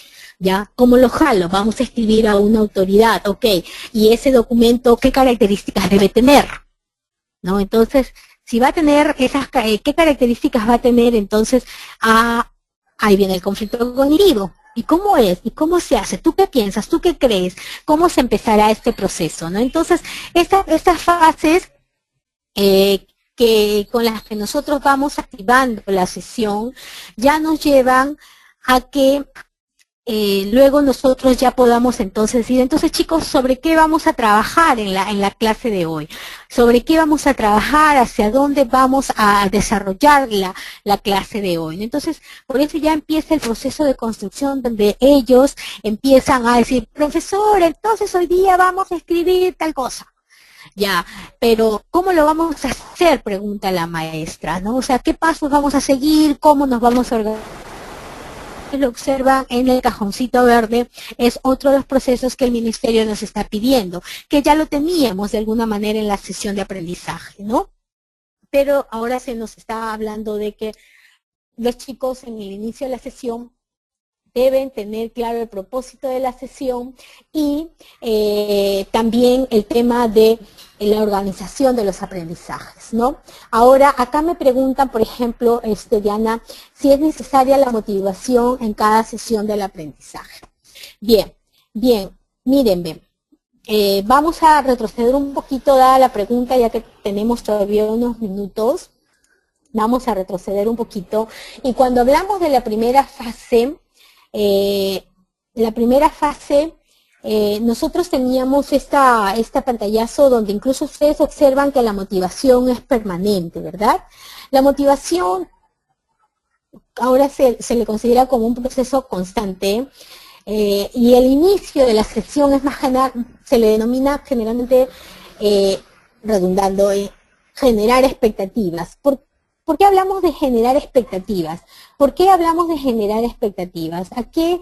Speaker 1: ¿Ya? ¿Cómo lo jalo? Vamos a escribir a una autoridad, ok, y ese documento, ¿qué características debe tener? ¿No? Entonces, si va a tener esas, ¿qué características va a tener? Entonces, ahí viene el conflicto cognitivo. ¿Y cómo es? ¿Y cómo se hace? ¿Tú qué piensas? ¿Tú qué crees? ¿Cómo se empezará este proceso? ¿No? Entonces, estas fases con las que nosotros vamos activando la sesión ya nos llevan a que luego nosotros ya podamos entonces decir, entonces chicos, ¿sobre qué vamos a trabajar en la clase de hoy? ¿Sobre qué vamos a trabajar? ¿Hacia dónde vamos a desarrollar la clase de hoy? Entonces, por eso ya empieza el proceso de construcción donde ellos empiezan a decir, profesor, entonces hoy día vamos a escribir tal cosa. Ya, pero ¿cómo lo vamos a hacer? Pregunta la maestra, ¿no? O sea, ¿qué pasos vamos a seguir? ¿Cómo nos vamos a organizar? Lo observan en el cajoncito verde, es otro de los procesos que el ministerio nos está pidiendo, que ya lo teníamos de alguna manera en la sesión de aprendizaje, ¿no? Pero ahora se nos está hablando de que los chicos en el inicio de la sesión deben tener claro el propósito de la sesión y también el tema de la organización de los aprendizajes, ¿no? Ahora, acá me preguntan, por ejemplo, Diana, si es necesaria la motivación en cada sesión del aprendizaje. Bien, miren, vamos a retroceder un poquito dada la pregunta, ya que tenemos todavía unos minutos. Vamos a retroceder un poquito. Y cuando hablamos de la primera fase, nosotros teníamos esta pantallazo donde incluso ustedes observan que la motivación es permanente, ¿verdad? La motivación ahora se le considera como un proceso constante y el inicio de la sesión es más general, se le denomina generalmente, redundando, generar expectativas. ¿Por qué hablamos de generar expectativas? ¿Por qué hablamos de generar expectativas? ¿A qué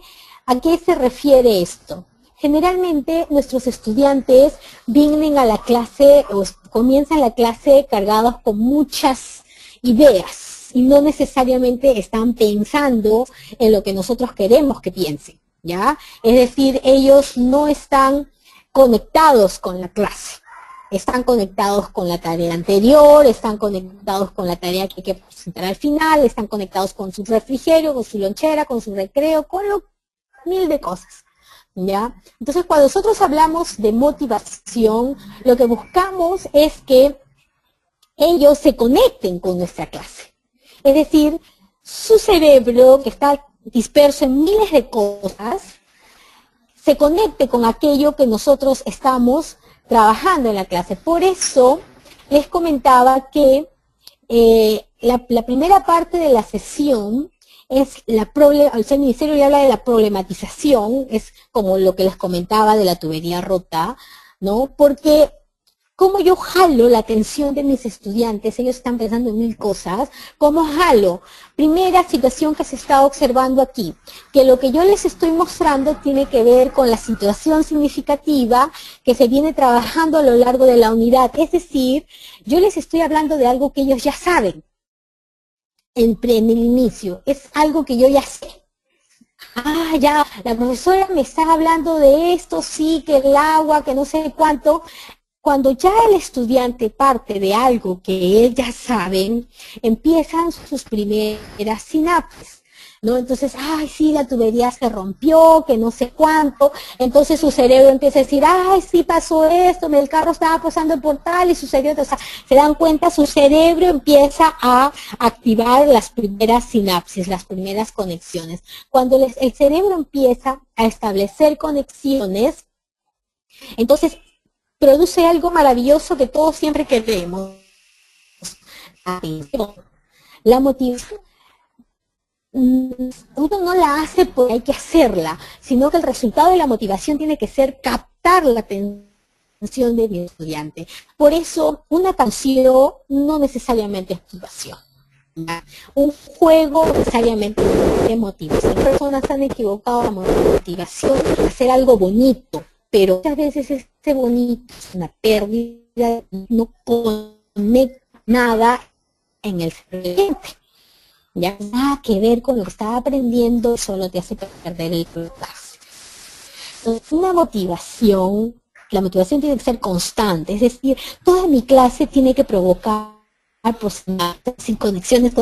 Speaker 1: se refiere esto? Generalmente nuestros estudiantes vienen a la clase o comienzan la clase cargados con muchas ideas y no necesariamente están pensando en lo que nosotros queremos que piensen, ¿ya? Es decir, ellos no están conectados con la clase. Están conectados con la tarea anterior, están conectados con la tarea que hay que presentar al final, están conectados con su refrigerio, con su lonchera, con su recreo, con mil de cosas, ¿ya? Entonces, cuando nosotros hablamos de motivación, lo que buscamos es que ellos se conecten con nuestra clase. Es decir, su cerebro, que está disperso en miles de cosas, se conecte con aquello que nosotros estamos trabajando en la clase. Por eso les comentaba que la primera parte de la sesión es el ministerio le habla de la problematización, es como lo que les comentaba de la tubería rota, ¿no? Porque ¿cómo yo jalo la atención de mis estudiantes? Ellos están pensando en mil cosas. ¿Cómo jalo? Primera situación que se está observando aquí, que lo que yo les estoy mostrando tiene que ver con la situación significativa que se viene trabajando a lo largo de la unidad. Es decir, yo les estoy hablando de algo que ellos ya saben en el inicio. Es algo que yo ya sé. Ah, ya, la profesora me está hablando de esto, sí, que el agua, que no sé cuánto. Cuando ya el estudiante parte de algo que él ya saben, empiezan sus primeras sinapsis, ¿no? Entonces, ay, sí, la tubería se rompió, que no sé cuánto. Entonces su cerebro empieza a decir, ay, sí pasó esto, el carro estaba pasando por tal y sucedió. O sea, se dan cuenta, su cerebro empieza a activar las primeras sinapsis, las primeras conexiones. Cuando el cerebro empieza a establecer conexiones, entonces produce algo maravilloso que todos siempre queremos. La motivación, uno no la hace porque hay que hacerla, sino que el resultado de la motivación tiene que ser captar la atención de mi estudiante. Por eso, una canción no necesariamente es motivación. Un juego necesariamente es motivación. Las personas han equivocado la motivación a hacer algo bonito, pero muchas veces este bonito es una pérdida, no conecta nada en el cerebro. Ya nada que ver con lo que estaba aprendiendo, solo te hace perder el clase. Entonces, una motivación, la motivación tiene que ser constante, es decir, toda mi clase tiene que provocar por sin conexiones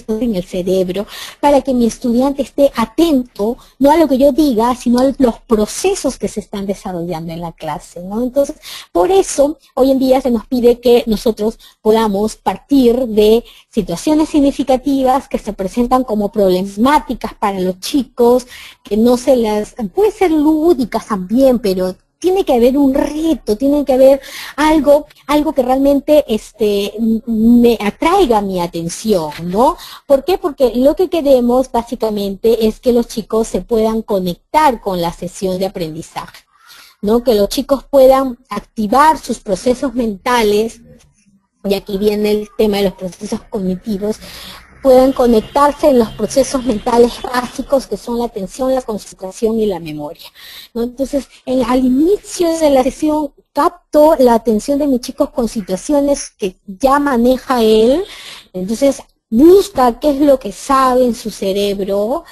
Speaker 1: en el cerebro, para que mi estudiante esté atento, no a lo que yo diga, sino a los procesos que se están desarrollando en la clase, ¿no? Entonces, por eso, hoy en día se nos pide que nosotros podamos partir de situaciones significativas que se presentan como problemáticas para los chicos, que no se las, puede ser lúdicas también, pero tiene que haber un reto, tiene que haber algo que realmente me atraiga mi atención, ¿no? ¿Por qué? Porque lo que queremos básicamente es que los chicos se puedan conectar con la sesión de aprendizaje, ¿no? Que los chicos puedan activar sus procesos mentales, y aquí viene el tema de los procesos cognitivos, puedan conectarse en los procesos mentales básicos que son la atención, la concentración y la memoria, ¿no? Entonces, al inicio de la sesión capto la atención de mis chicos con situaciones que ya maneja él, entonces busca qué es lo que sabe en su cerebro,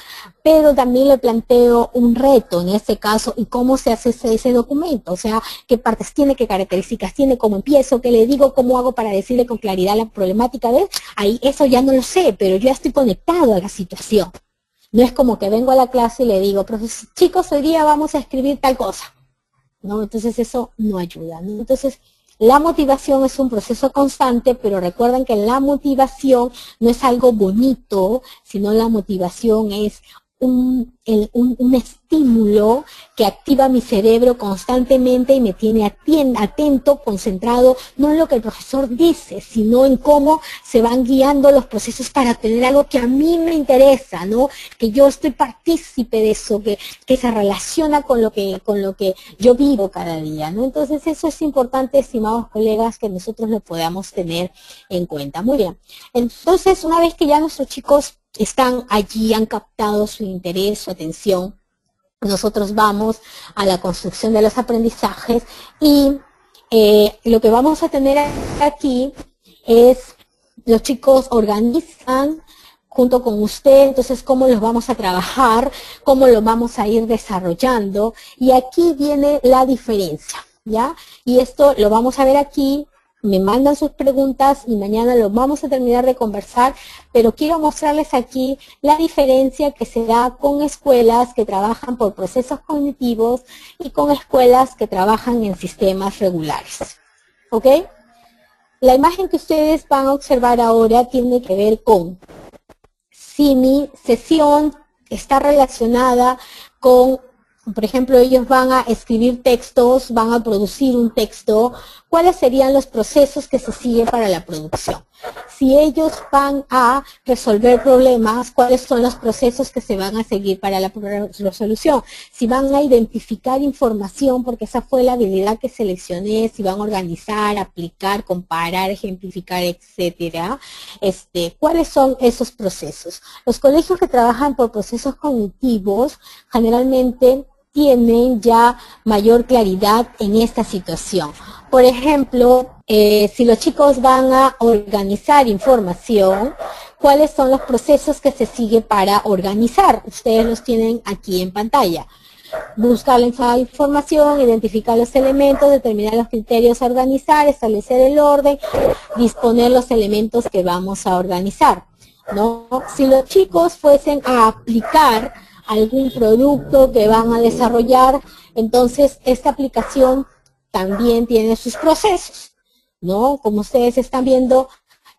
Speaker 1: pero también le planteo un reto en este caso, y cómo se hace ese documento, o sea, qué partes tiene, qué características tiene, cómo empiezo, qué le digo, cómo hago para decirle con claridad la problemática de él. Ahí eso ya no lo sé, pero yo ya estoy conectado a la situación. No es como que vengo a la clase y le digo, profesor, chicos, hoy día vamos a escribir tal cosa, ¿no? Entonces eso no ayuda, ¿no? Entonces, la motivación es un proceso constante, pero recuerden que la motivación no es algo bonito, sino la motivación es un estímulo que activa mi cerebro constantemente y me tiene atento, concentrado, no en lo que el profesor dice, sino en cómo se van guiando los procesos para tener algo que a mí me interesa, ¿no? Que yo estoy partícipe de eso, que se relaciona con lo que yo vivo cada día, ¿no? Entonces eso es importante, estimados colegas, que nosotros lo podamos tener en cuenta. Muy bien. Entonces, una vez que ya nuestros chicos están allí, han captado su interés, su atención, nosotros vamos a la construcción de los aprendizajes y lo que vamos a tener aquí es, los chicos organizan junto con usted, entonces cómo los vamos a trabajar, cómo los vamos a ir desarrollando, y aquí viene la diferencia, ¿ya? Y esto lo vamos a ver aquí. Me mandan sus preguntas y mañana lo vamos a terminar de conversar, pero quiero mostrarles aquí la diferencia que se da con escuelas que trabajan por procesos cognitivos y con escuelas que trabajan en sistemas regulares. ¿Ok? La imagen que ustedes van a observar ahora tiene que ver con si mi sesión está relacionada con, por ejemplo, ellos van a escribir textos, van a producir un texto, ¿cuáles serían los procesos que se siguen para la producción? Si ellos van a resolver problemas, ¿cuáles son los procesos que se van a seguir para la resolución? Si van a identificar información, porque esa fue la habilidad que seleccioné, si van a organizar, aplicar, comparar, ejemplificar, etcétera, ¿cuáles son esos procesos? Los colegios que trabajan por procesos cognitivos generalmente tienen ya mayor claridad en esta situación. Por ejemplo, si los chicos van a organizar información, ¿cuáles son los procesos que se siguen para organizar? Ustedes los tienen aquí en pantalla. Buscar la información, identificar los elementos, determinar los criterios a organizar, establecer el orden, disponer los elementos que vamos a organizar, ¿no? Si los chicos fuesen a aplicar algún producto que van a desarrollar, entonces esta aplicación también tiene sus procesos, ¿no? Como ustedes están viendo,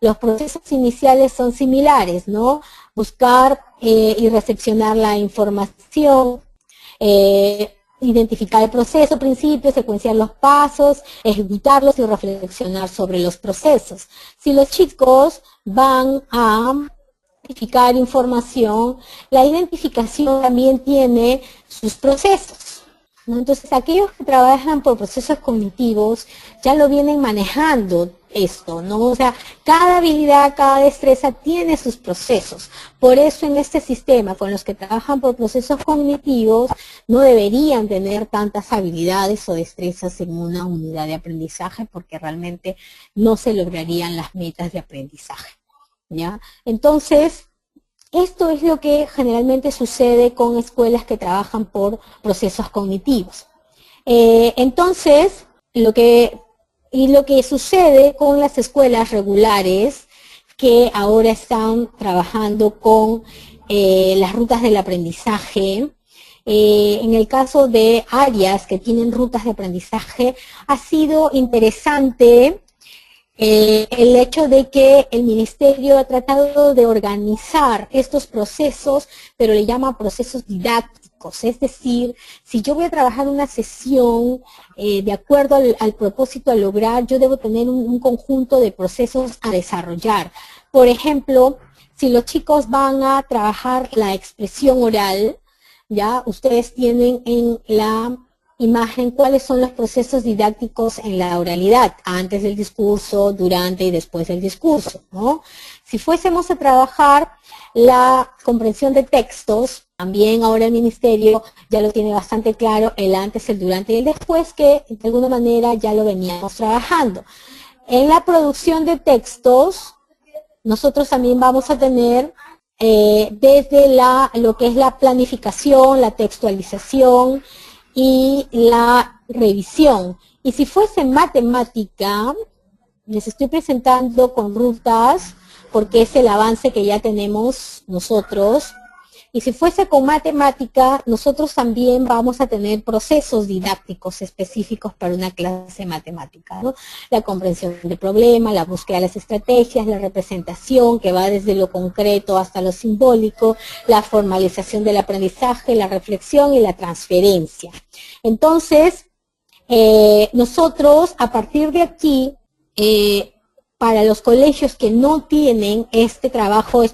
Speaker 1: los procesos iniciales son similares, ¿no? Buscar y recepcionar la información, identificar el proceso, principios, secuenciar los pasos, ejecutarlos y reflexionar sobre los procesos. Si los chicos van a identificar información, la identificación también tiene sus procesos, ¿no? Entonces, aquellos que trabajan por procesos cognitivos ya lo vienen manejando esto, ¿no? O sea, cada habilidad, cada destreza tiene sus procesos. Por eso en este sistema, con los que trabajan por procesos cognitivos, no deberían tener tantas habilidades o destrezas en una unidad de aprendizaje, porque realmente no se lograrían las metas de aprendizaje, ¿ya? Entonces, esto es lo que generalmente sucede con escuelas que trabajan por procesos cognitivos. Entonces, lo que sucede con las escuelas regulares que ahora están trabajando con las rutas del aprendizaje. En el caso de áreas que tienen rutas de aprendizaje, ha sido interesante el hecho de que el ministerio ha tratado de organizar estos procesos, pero le llama procesos didácticos. Es decir, si yo voy a trabajar una sesión de acuerdo al propósito a lograr, yo debo tener un conjunto de procesos a desarrollar. Por ejemplo, si los chicos van a trabajar la expresión oral, ya ustedes tienen en la imagen cuáles son los procesos didácticos en la oralidad, antes del discurso, durante y después del discurso, ¿no? Si fuésemos a trabajar la comprensión de textos, también ahora el ministerio ya lo tiene bastante claro, el antes, el durante y el después, que de alguna manera ya lo veníamos trabajando. En la producción de textos, nosotros también vamos a tener desde lo que es la planificación, la textualización y la revisión. Y si fuese matemática, les estoy presentando con rutas, porque es el avance que ya tenemos nosotros. Y si fuese con matemática, nosotros también vamos a tener procesos didácticos específicos para una clase de matemática, ¿no? La comprensión del problema, la búsqueda de las estrategias, la representación, que va desde lo concreto hasta lo simbólico, la formalización del aprendizaje, la reflexión y la transferencia. Entonces, nosotros, a partir de aquí, para los colegios que no tienen este trabajo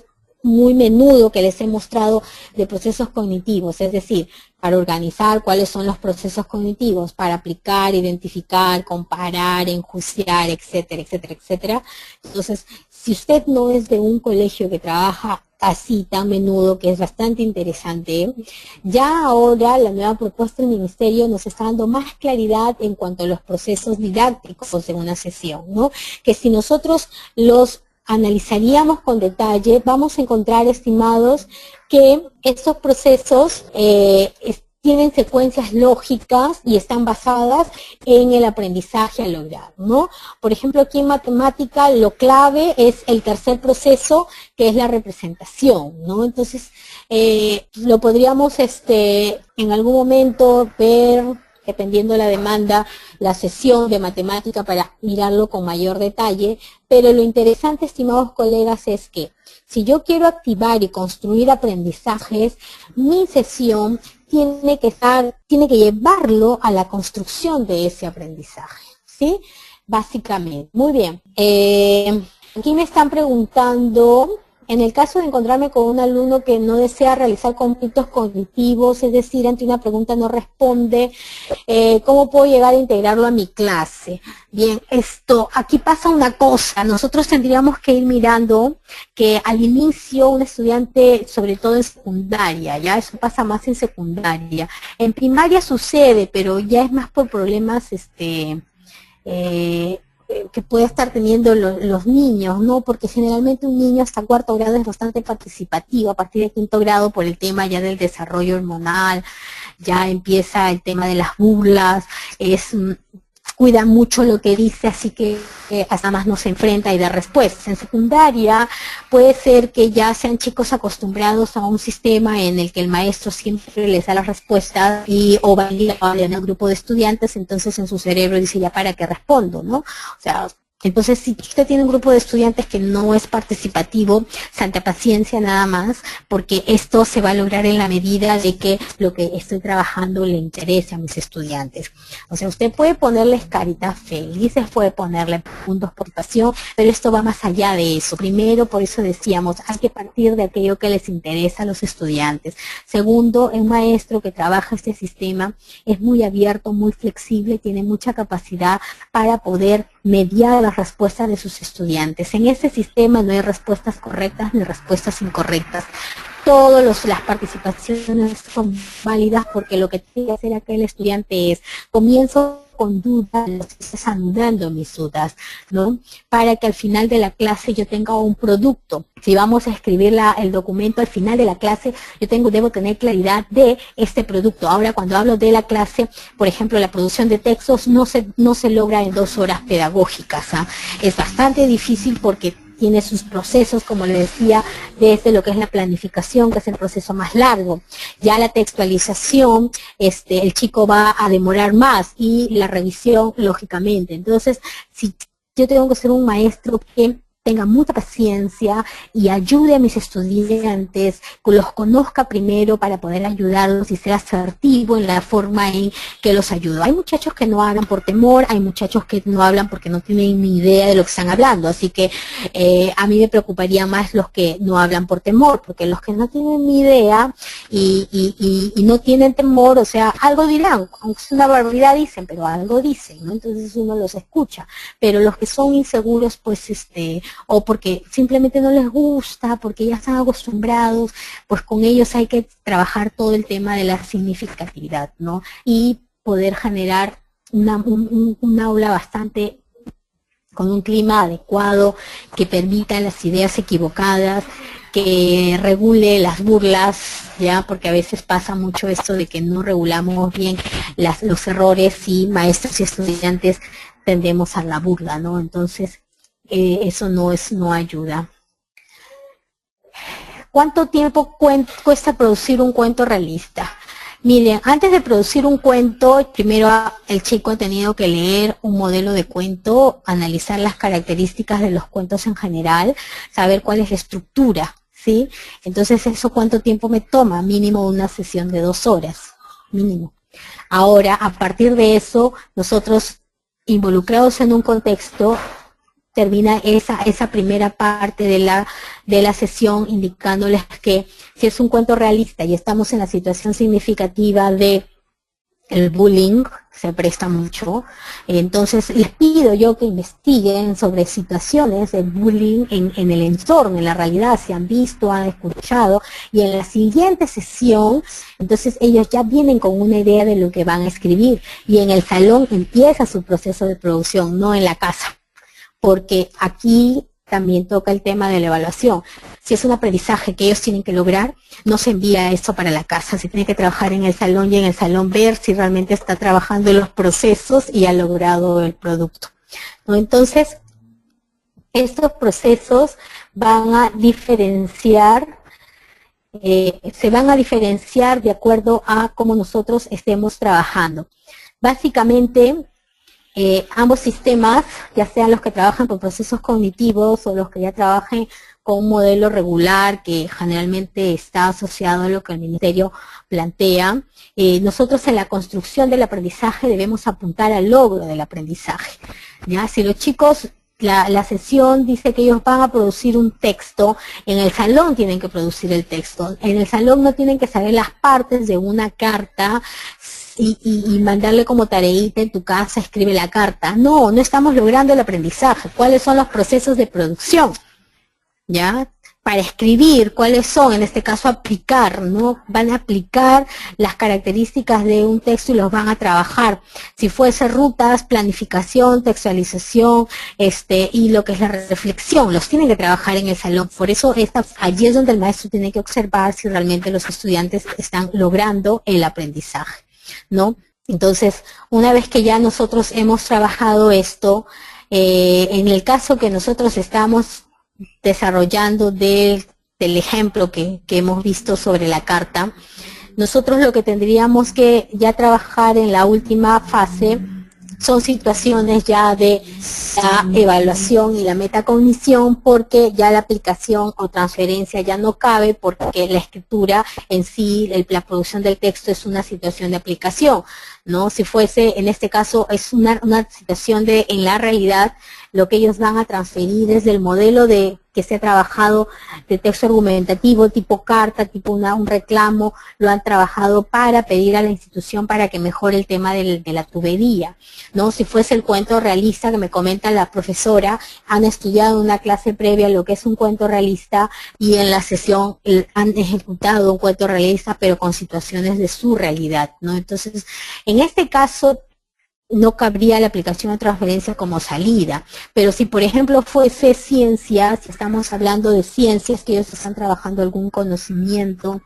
Speaker 1: muy menudo que les he mostrado de procesos cognitivos, es decir, para organizar cuáles son los procesos cognitivos, para aplicar, identificar, comparar, enjuiciar, etcétera, etcétera, etcétera. Entonces, si usted no es de un colegio que trabaja así tan menudo, que es bastante interesante, ya ahora la nueva propuesta del ministerio nos está dando más claridad en cuanto a los procesos didácticos de una sesión, ¿no? Que si nosotros los analizaríamos con detalle, vamos a encontrar, estimados, que estos procesos tienen secuencias lógicas y están basadas en el aprendizaje a lograr, ¿no? Por ejemplo, aquí en matemática lo clave es el tercer proceso, que es la representación, ¿no? Entonces, lo podríamos en algún momento ver, dependiendo de la demanda, la sesión de matemática para mirarlo con mayor detalle, pero lo interesante, estimados colegas, es que si yo quiero activar y construir aprendizajes, mi sesión tiene que llevarlo a la construcción de ese aprendizaje, ¿sí? Básicamente. Muy bien. Aquí me están preguntando, en el caso de encontrarme con un alumno que no desea realizar conflictos cognitivos, es decir, ante una pregunta no responde, ¿cómo puedo llegar a integrarlo a mi clase? Bien, aquí pasa una cosa, nosotros tendríamos que ir mirando que al inicio un estudiante, sobre todo en secundaria, ya eso pasa más en secundaria, en primaria sucede, pero ya es más por problemas, que puede estar teniendo los niños, ¿no? Porque generalmente un niño hasta cuarto grado es bastante participativo, a partir de quinto grado por el tema ya del desarrollo hormonal, ya empieza el tema de las burlas, cuida mucho lo que dice, así que hasta más no se enfrenta y da respuestas. En secundaria puede ser que ya sean chicos acostumbrados a un sistema en el que el maestro siempre les da las respuestas o valida en el grupo de estudiantes, entonces en su cerebro dice, ya para qué respondo, ¿no? O sea, entonces, si usted tiene un grupo de estudiantes que no es participativo, santa paciencia nada más, porque esto se va a lograr en la medida de que lo que estoy trabajando le interese a mis estudiantes. O sea, usted puede ponerles caritas felices, puede ponerle puntos por pasión, pero esto va más allá de eso. Primero, por eso decíamos, hay que partir de aquello que les interesa a los estudiantes. Segundo, un maestro que trabaja este sistema es muy abierto, muy flexible, tiene mucha capacidad para poder mediar las respuestas de sus estudiantes. En este sistema no hay respuestas correctas ni respuestas incorrectas. Todas las participaciones son válidas porque lo que tiene que hacer aquel estudiante es, comienzo con dudas, estás anudando mis dudas, ¿no? Para que al final de la clase yo tenga un producto. Si vamos a escribir el documento al final de la clase, debo tener claridad de este producto. Ahora, cuando hablo de la clase, por ejemplo, la producción de textos no se logra en 2 horas pedagógicas, ¿ah? Es bastante difícil porque tiene sus procesos, como le decía, desde lo que es la planificación, que es el proceso más largo. Ya la textualización, el chico va a demorar más, y la revisión, lógicamente. Entonces, si yo tengo que ser un maestro que tenga mucha paciencia y ayude a mis estudiantes, que los conozca primero para poder ayudarlos y ser asertivo en la forma en que los ayudo. Hay muchachos que no hablan por temor, hay muchachos que no hablan porque no tienen ni idea de lo que están hablando, así que a mí me preocuparía más los que no hablan por temor, porque los que no tienen ni idea y no tienen temor, o sea, algo dirán, aunque es una barbaridad dicen, pero algo dicen, ¿no? Entonces uno los escucha, pero los que son inseguros, pues o porque simplemente no les gusta, porque ya están acostumbrados, pues con ellos hay que trabajar todo el tema de la significatividad, ¿no? Y poder generar un aula bastante con un clima adecuado, que permita las ideas equivocadas, que regule las burlas, ya, porque a veces pasa mucho esto de que no regulamos bien los errores, y maestros y estudiantes tendemos a la burla, ¿no? Entonces, eso no ayuda. ¿Cuánto tiempo cuesta producir un cuento realista? Miren, antes de producir un cuento, primero el chico ha tenido que leer un modelo de cuento, analizar las características de los cuentos en general, saber cuál es la estructura, ¿sí? Entonces, ¿eso cuánto tiempo me toma? Mínimo una sesión de 2 horas, mínimo. Ahora, a partir de eso, nosotros, involucrados en un contexto, termina esa primera parte de la sesión indicándoles que si es un cuento realista y estamos en la situación significativa de el bullying, se presta mucho, entonces les pido yo que investiguen sobre situaciones de bullying en el entorno, en la realidad, si han visto, han escuchado, y en la siguiente sesión, entonces ellos ya vienen con una idea de lo que van a escribir, y en el salón empieza su proceso de producción, no en la casa, porque aquí también toca el tema de la evaluación. Si es un aprendizaje que ellos tienen que lograr, no se envía eso para la casa, se tiene que trabajar en el salón, y en el salón ver si realmente está trabajando en los procesos y ha logrado el producto, ¿no? Entonces, estos procesos van a diferenciar, se van a diferenciar de acuerdo a cómo nosotros estemos trabajando. Básicamente, ambos sistemas, ya sean los que trabajan con procesos cognitivos o los que ya trabajen con un modelo regular que generalmente está asociado a lo que el Ministerio plantea, nosotros en la construcción del aprendizaje debemos apuntar al logro del aprendizaje, ¿ya? Si los chicos, la sesión dice que ellos van a producir un texto, en el salón tienen que producir el texto, en el salón no tienen que saber las partes de una carta, y mandarle como tareita en tu casa, escribe la carta. No estamos logrando el aprendizaje. ¿Cuáles son los procesos de producción? ¿Ya? Para escribir, ¿cuáles son? En este caso, aplicar, ¿no? Van a aplicar las características de un texto y los van a trabajar. Si fuese rutas, planificación, textualización, y lo que es la reflexión, los tienen que trabajar en el salón. Por eso, allí es donde el maestro tiene que observar si realmente los estudiantes están logrando el aprendizaje, ¿no? Entonces, una vez que ya nosotros hemos trabajado esto, en el caso que nosotros estamos desarrollando del ejemplo que hemos visto sobre la carta, nosotros lo que tendríamos que ya trabajar en la última fase son situaciones ya de la evaluación y la metacognición, porque ya la aplicación o transferencia ya no cabe, porque la escritura en sí, la producción del texto es una situación de aplicación, ¿no? Si fuese, en este caso, es una situación de, en la realidad, lo que ellos van a transferir es del modelo que se ha trabajado de texto argumentativo, tipo carta, tipo un reclamo, lo han trabajado para pedir a la institución para que mejore el tema de la tubería, ¿no? Si fuese el cuento realista que me comenta la profesora, han estudiado una clase previa lo que es un cuento realista, y en la sesión han ejecutado un cuento realista, pero con situaciones de su realidad, ¿no? Entonces, en este caso, no cabría la aplicación de transferencia como salida, pero si por ejemplo fuese ciencias, si estamos hablando de ciencias que ellos están trabajando algún conocimiento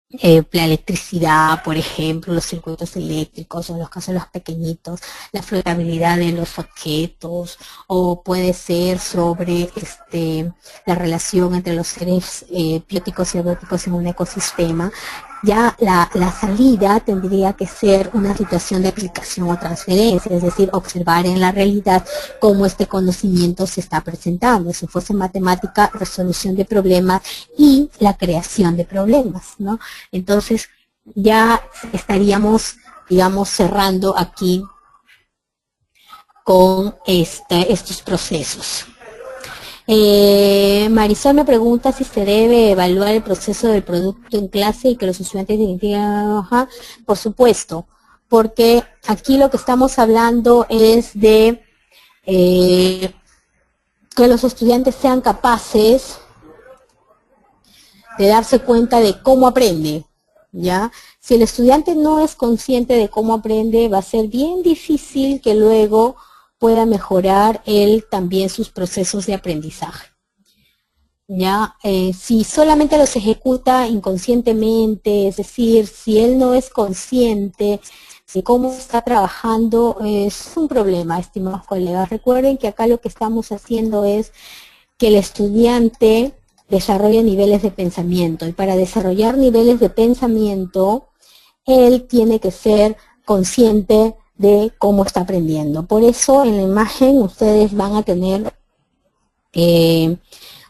Speaker 1: la electricidad, por ejemplo, los circuitos eléctricos, o en los casos de los pequeñitos, la flotabilidad de los objetos, o puede ser sobre la relación entre los seres bióticos y abióticos en un ecosistema. Ya la salida tendría que ser una situación de aplicación o transferencia, es decir, observar en la realidad cómo este conocimiento se está presentando. Si fuese matemática, resolución de problemas y la creación de problemas, ¿no? Entonces, ya estaríamos, digamos, cerrando aquí con estos procesos. Marisol me pregunta si se debe evaluar el proceso del producto en clase y que los estudiantes identifiquen, por supuesto, porque aquí lo que estamos hablando es de que los estudiantes sean capaces de darse cuenta de cómo aprende, ¿ya? Si el estudiante no es consciente de cómo aprende, va a ser bien difícil que luego pueda mejorar él también sus procesos de aprendizaje. ¿Ya? Si solamente los ejecuta inconscientemente, es decir, si él no es consciente de cómo está trabajando, es un problema, estimados colegas. Recuerden que acá lo que estamos haciendo es que el estudiante desarrolle niveles de pensamiento, y para desarrollar niveles de pensamiento, él tiene que ser consciente de cómo está aprendiendo. Por eso en la imagen ustedes van a tener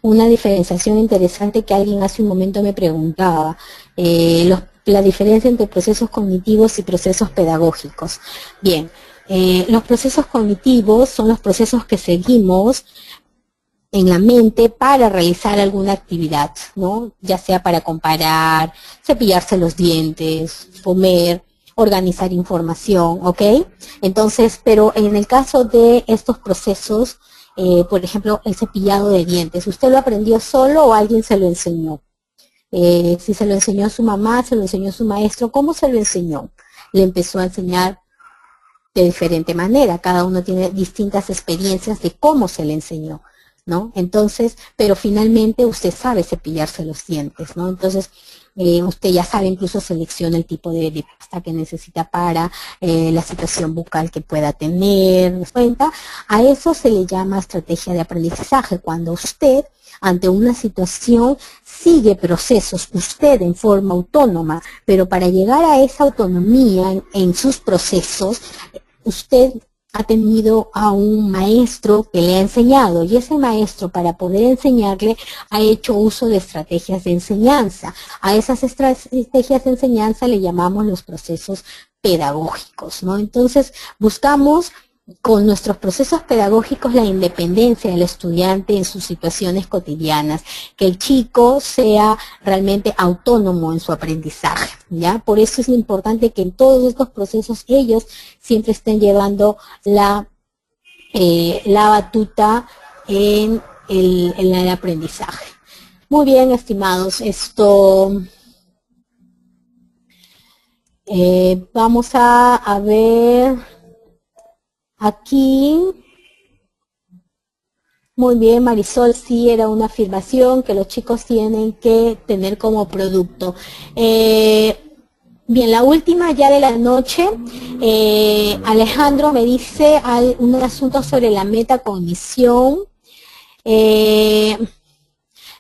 Speaker 1: una diferenciación interesante que alguien hace un momento me preguntaba, la diferencia entre procesos cognitivos y procesos pedagógicos. Bien, los procesos cognitivos son los procesos que seguimos en la mente para realizar alguna actividad, ¿no? Ya sea para comparar, cepillarse los dientes, comer, organizar información, ¿ok? Entonces, pero en el caso de estos procesos, por ejemplo, el cepillado de dientes, ¿usted lo aprendió solo o alguien se lo enseñó? Si se lo enseñó su mamá, se lo enseñó su maestro, ¿cómo se lo enseñó? Le empezó a enseñar de diferente manera, cada uno tiene distintas experiencias de cómo se le enseñó, ¿no? Entonces, pero finalmente usted sabe cepillarse los dientes, ¿no? Entonces, usted ya sabe, incluso selecciona el tipo de pasta que necesita para la situación bucal que pueda tener, ¿nos cuenta? A eso se le llama estrategia de aprendizaje, cuando usted, ante una situación, sigue procesos, usted en forma autónoma, pero para llegar a esa autonomía en sus procesos, usted ha tenido a un maestro que le ha enseñado, y ese maestro, para poder enseñarle, ha hecho uso de estrategias de enseñanza. A esas estrategias de enseñanza le llamamos los procesos pedagógicos, ¿no? Entonces, buscamos con nuestros procesos pedagógicos la independencia del estudiante en sus situaciones cotidianas, que el chico sea realmente autónomo en su aprendizaje, ¿ya? Por eso es importante que en todos estos procesos ellos siempre estén llevando la batuta en el aprendizaje. Muy bien, estimados, vamos a ver aquí. Muy bien, Marisol, sí, era una afirmación que los chicos tienen que tener como producto. Bien, la última ya de la noche, Alejandro me dice un asunto sobre la metacognición.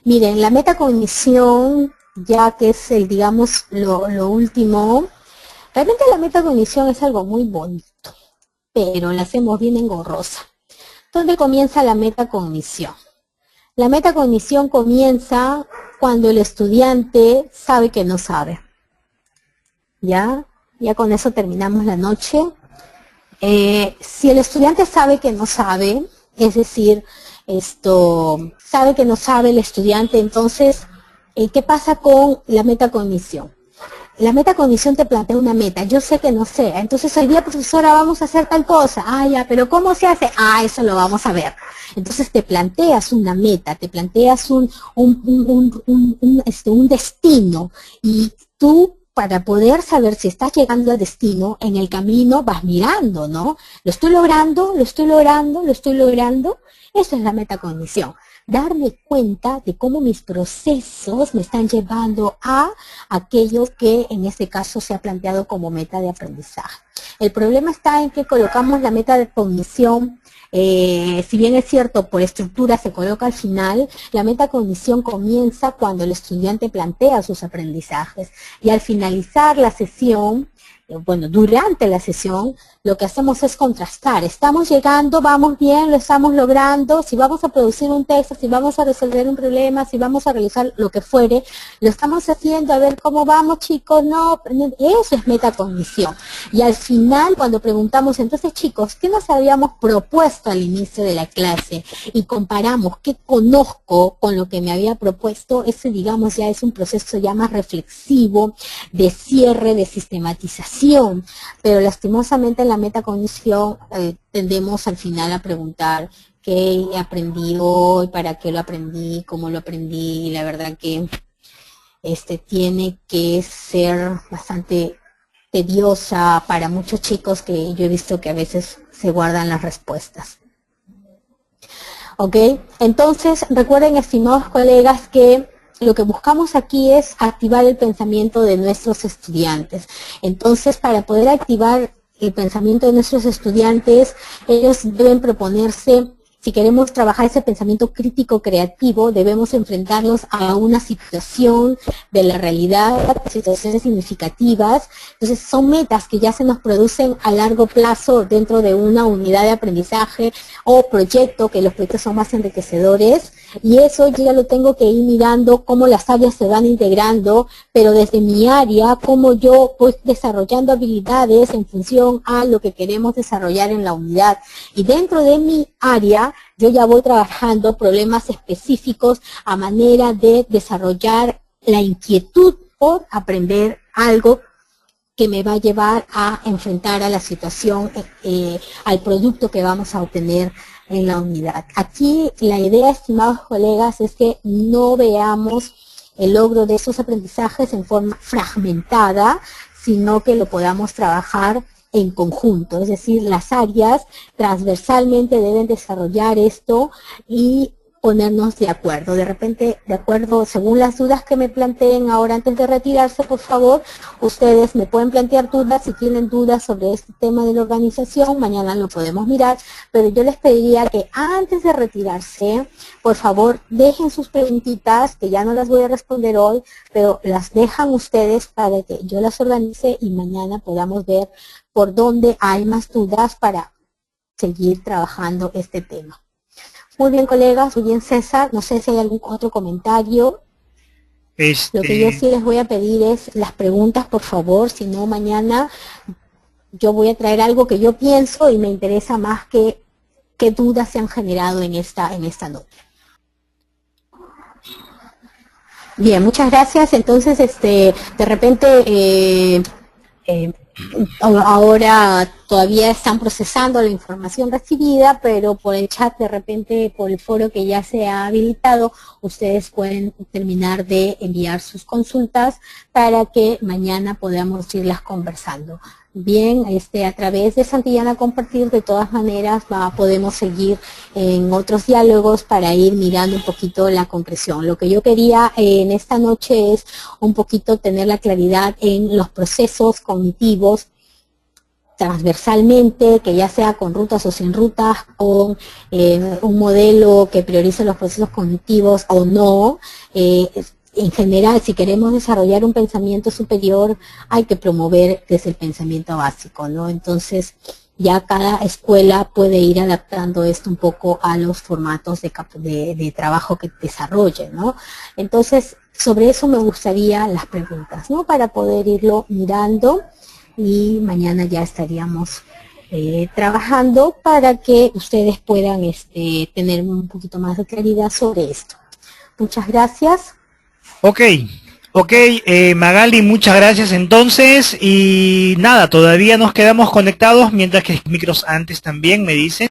Speaker 1: Miren, la metacognición, ya que es digamos, lo último, realmente la metacognición es algo muy bonito, pero la hacemos bien engorrosa. ¿Dónde comienza la metacognición? La metacognición comienza cuando el estudiante sabe que no sabe. ¿Ya? Ya con eso terminamos la noche. Si el estudiante sabe que no sabe, es decir, sabe que no sabe el estudiante, entonces, ¿qué pasa con la metacognición? La metacognición te plantea una meta, yo sé que no sé, entonces hoy día, profesora, vamos a hacer tal cosa, ya, pero ¿cómo se hace? Eso lo vamos a ver. Entonces te planteas una meta, te planteas un destino, y tú, para poder saber si estás llegando al destino, en el camino vas mirando, ¿no? Lo estoy logrando, lo estoy logrando, lo estoy logrando. Eso es la metacognición. darme cuenta de cómo mis procesos me están llevando a aquello que en este caso se ha planteado como meta de aprendizaje. El problema está en que colocamos la meta de cognición, si bien es cierto, por estructura se coloca al final, la metacognición comienza cuando el estudiante plantea sus aprendizajes y al finalizar la sesión, bueno, durante la sesión, lo que hacemos es contrastar. Estamos llegando, vamos bien, lo estamos logrando. Si vamos a producir un texto, si vamos a resolver un problema, si vamos a realizar lo que fuere, lo estamos haciendo, a ver cómo vamos, chicos. No, eso es metacognición. Y al final, cuando preguntamos, entonces, chicos, ¿qué nos habíamos propuesto al inicio de la clase? Y comparamos qué conozco con lo que me había propuesto, ese, digamos, ya es un proceso ya más reflexivo, de cierre, de sistematización. Pero lastimosamente en la metacognición tendemos al final a preguntar qué aprendí hoy, para qué lo aprendí, cómo lo aprendí, y la verdad que tiene que ser bastante tediosa para muchos chicos que yo he visto que a veces se guardan las respuestas. ¿Ok? Entonces, recuerden, estimados colegas, que lo que buscamos aquí es activar el pensamiento de nuestros estudiantes. Entonces, para poder activar el pensamiento de nuestros estudiantes, ellos deben proponerse, si queremos trabajar ese pensamiento crítico creativo, debemos enfrentarlos a una situación de la realidad, situaciones significativas. Entonces son metas que ya se nos producen a largo plazo dentro de una unidad de aprendizaje o proyecto, que los proyectos son más enriquecedores. Y eso yo ya lo tengo que ir mirando, cómo las áreas se van integrando, pero desde mi área, cómo yo voy desarrollando habilidades en función a lo que queremos desarrollar en la unidad. Y dentro de mi área, yo ya voy trabajando problemas específicos a manera de desarrollar la inquietud por aprender algo que me va a llevar a enfrentar a la situación, al producto que vamos a obtener en la unidad. Aquí la idea, estimados colegas, es que no veamos el logro de esos aprendizajes en forma fragmentada, sino que lo podamos trabajar en conjunto. Es decir, las áreas transversalmente deben desarrollar esto y ponernos de acuerdo. De repente, de acuerdo, según las dudas que me planteen ahora antes de retirarse, por favor, ustedes me pueden plantear dudas. Si tienen dudas sobre este tema de la organización, mañana lo podemos mirar, pero yo les pediría que antes de retirarse, por favor, dejen sus preguntitas, que ya no las voy a responder hoy, pero las dejan ustedes para que yo las organice y mañana podamos ver por dónde hay más dudas para seguir trabajando este tema. Muy bien, colegas, muy bien, César. No sé si hay algún otro comentario. Lo que yo sí les voy a pedir es las preguntas, por favor, si no mañana yo voy a traer algo que yo pienso y me interesa más que qué dudas se han generado en esta nota. Bien, muchas gracias. Entonces, de repente, ahora todavía están procesando la información recibida, pero por el chat, de repente, por el foro que ya se ha habilitado, ustedes pueden terminar de enviar sus consultas para que mañana podamos irlas conversando. Bien, a través de Santillana Compartir, de todas maneras, podemos seguir en otros diálogos para ir mirando un poquito la concreción. Lo que yo quería en esta noche es un poquito tener la claridad en los procesos cognitivos transversalmente, que ya sea con rutas o sin rutas, con un modelo que priorice los procesos cognitivos o no. En general, si queremos desarrollar un pensamiento superior, hay que promover desde el pensamiento básico, ¿no? Entonces, ya cada escuela puede ir adaptando esto un poco a los formatos de trabajo que desarrolle, ¿no? Entonces, sobre eso me gustaría las preguntas, ¿no? Para poder irlo mirando y mañana ya estaríamos trabajando para que ustedes puedan tener un poquito más de claridad sobre esto. Muchas gracias.
Speaker 2: Ok, Magali, muchas gracias entonces, y nada, todavía nos quedamos conectados mientras que micros antes también me dicen.